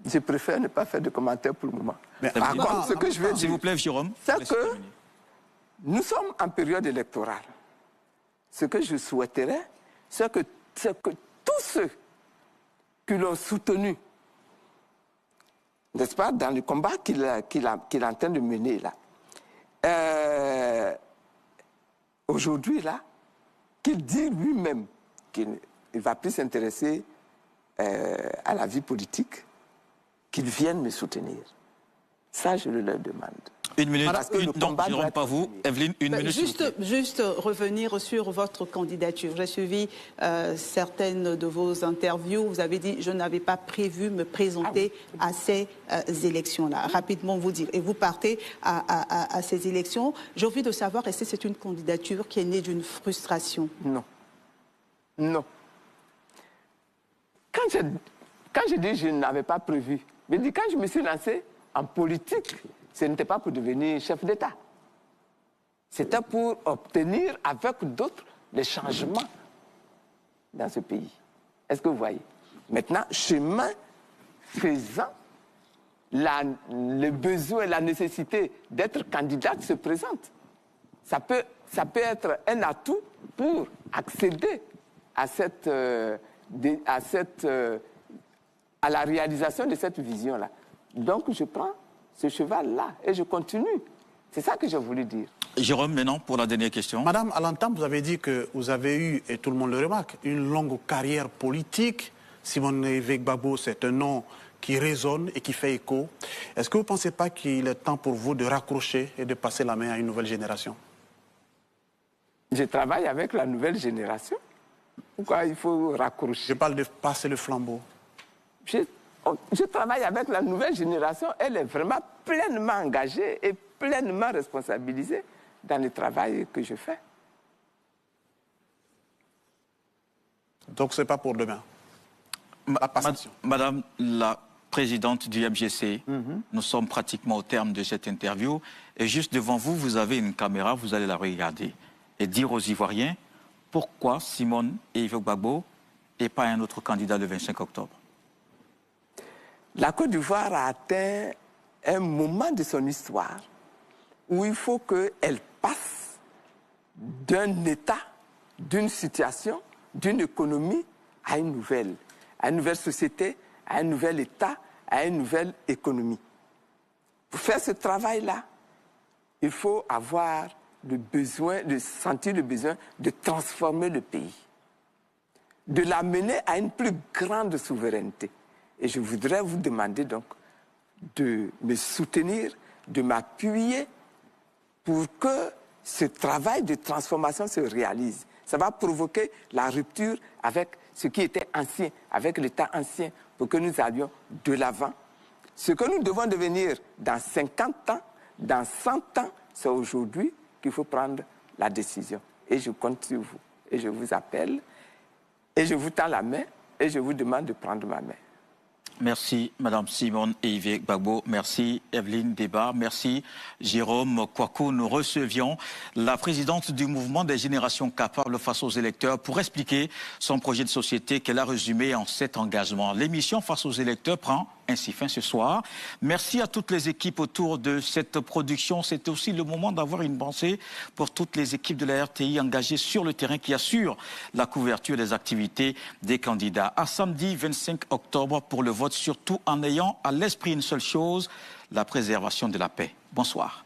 Je préfère ne pas faire de commentaires pour le moment. Mais par contre, ce que je veux dire, s'il vous plaît, Jérôme, c'est que nous sommes en période électorale. Ce que je souhaiterais, c'est que tous ceux qui l'ont soutenu, n'est-ce pas, dans le combat qu'il est en train de mener là, aujourd'hui là, qu'il dit lui-même qu'il ne va plus s'intéresser à la vie politique, qu'ils viennent me soutenir. Ça, je le leur demande. Une minute, non, Jérôme, pas vous. Evelyne, une minute. Juste revenir sur votre candidature. J'ai suivi certaines de vos interviews. Vous avez dit, je n'avais pas prévu me présenter à ces élections-là. Rapidement, vous dire. Et vous partez à ces élections. J'ai envie de savoir, est-ce que c'est une candidature qui est née d'une frustration? Non. Non. Quand je dis je n'avais pas prévu, je dis quand je me suis lancé en politique, ce n'était pas pour devenir chef d'État. C'était pour obtenir avec d'autres les changements dans ce pays. Est-ce que vous voyez? Maintenant, chemin faisant, le besoin et la nécessité d'être candidate se présente. Ça peut être un atout pour accéder à la réalisation de cette vision-là. Donc, je prends ce cheval-là et je continue. C'est ça que j'ai voulu dire. Jérôme, maintenant, pour la dernière question. Madame, à l'entame, vous avez dit que vous avez eu, et tout le monde le remarque, une longue carrière politique. Simone Gbagbo, c'est un nom qui résonne et qui fait écho. Est-ce que vous ne pensez pas qu'il est temps pour vous de raccrocher et de passer la main à une nouvelle génération? Je travaille avec la nouvelle génération. Pourquoi il faut raccrocher? Je parle de passer le flambeau. Je travaille avec la nouvelle génération. Elle est vraiment pleinement engagée et pleinement responsabilisée dans le travail que je fais. Donc ce n'est pas pour demain. La passation. Madame la présidente du MGC, nous sommes pratiquement au terme de cette interview. Et juste devant vous, vous avez une caméra, vous allez la regarder et dire aux Ivoiriens pourquoi Simone et Yves Gbagbo et pas un autre candidat le 25 octobre. La Côte d'Ivoire a atteint un moment de son histoire où il faut qu'elle passe d'un état, d'une situation, d'une économie à une nouvelle société, à un nouvel état, à une nouvelle économie. Pour faire ce travail-là, il faut avoir sentir le besoin de transformer le pays, de l'amener à une plus grande souveraineté. Et je voudrais vous demander donc de me soutenir, de m'appuyer pour que ce travail de transformation se réalise. Ça va provoquer la rupture avec ce qui était ancien, avec l'État ancien, pour que nous allions de l'avant. Ce que nous devons devenir dans 50 ans, dans 100 ans, c'est aujourd'hui qu'il faut prendre la décision. Et je compte sur vous. Et je vous appelle, et je vous tends la main, et je vous demande de prendre ma main. Merci Madame Simone et Yves Gbagbo, merci Evelyne Deba, merci Jérôme Kouakou. Nous recevions la présidente du mouvement des générations capables face aux électeurs pour expliquer son projet de société qu'elle a résumé en 7 engagements. L'émission Face aux électeurs prend ainsi fin ce soir. Merci à toutes les équipes autour de cette production. C'est aussi le moment d'avoir une pensée pour toutes les équipes de la RTI engagées sur le terrain qui assurent la couverture des activités des candidats. À samedi 25 octobre pour le vote, surtout en ayant à l'esprit une seule chose, la préservation de la paix. Bonsoir.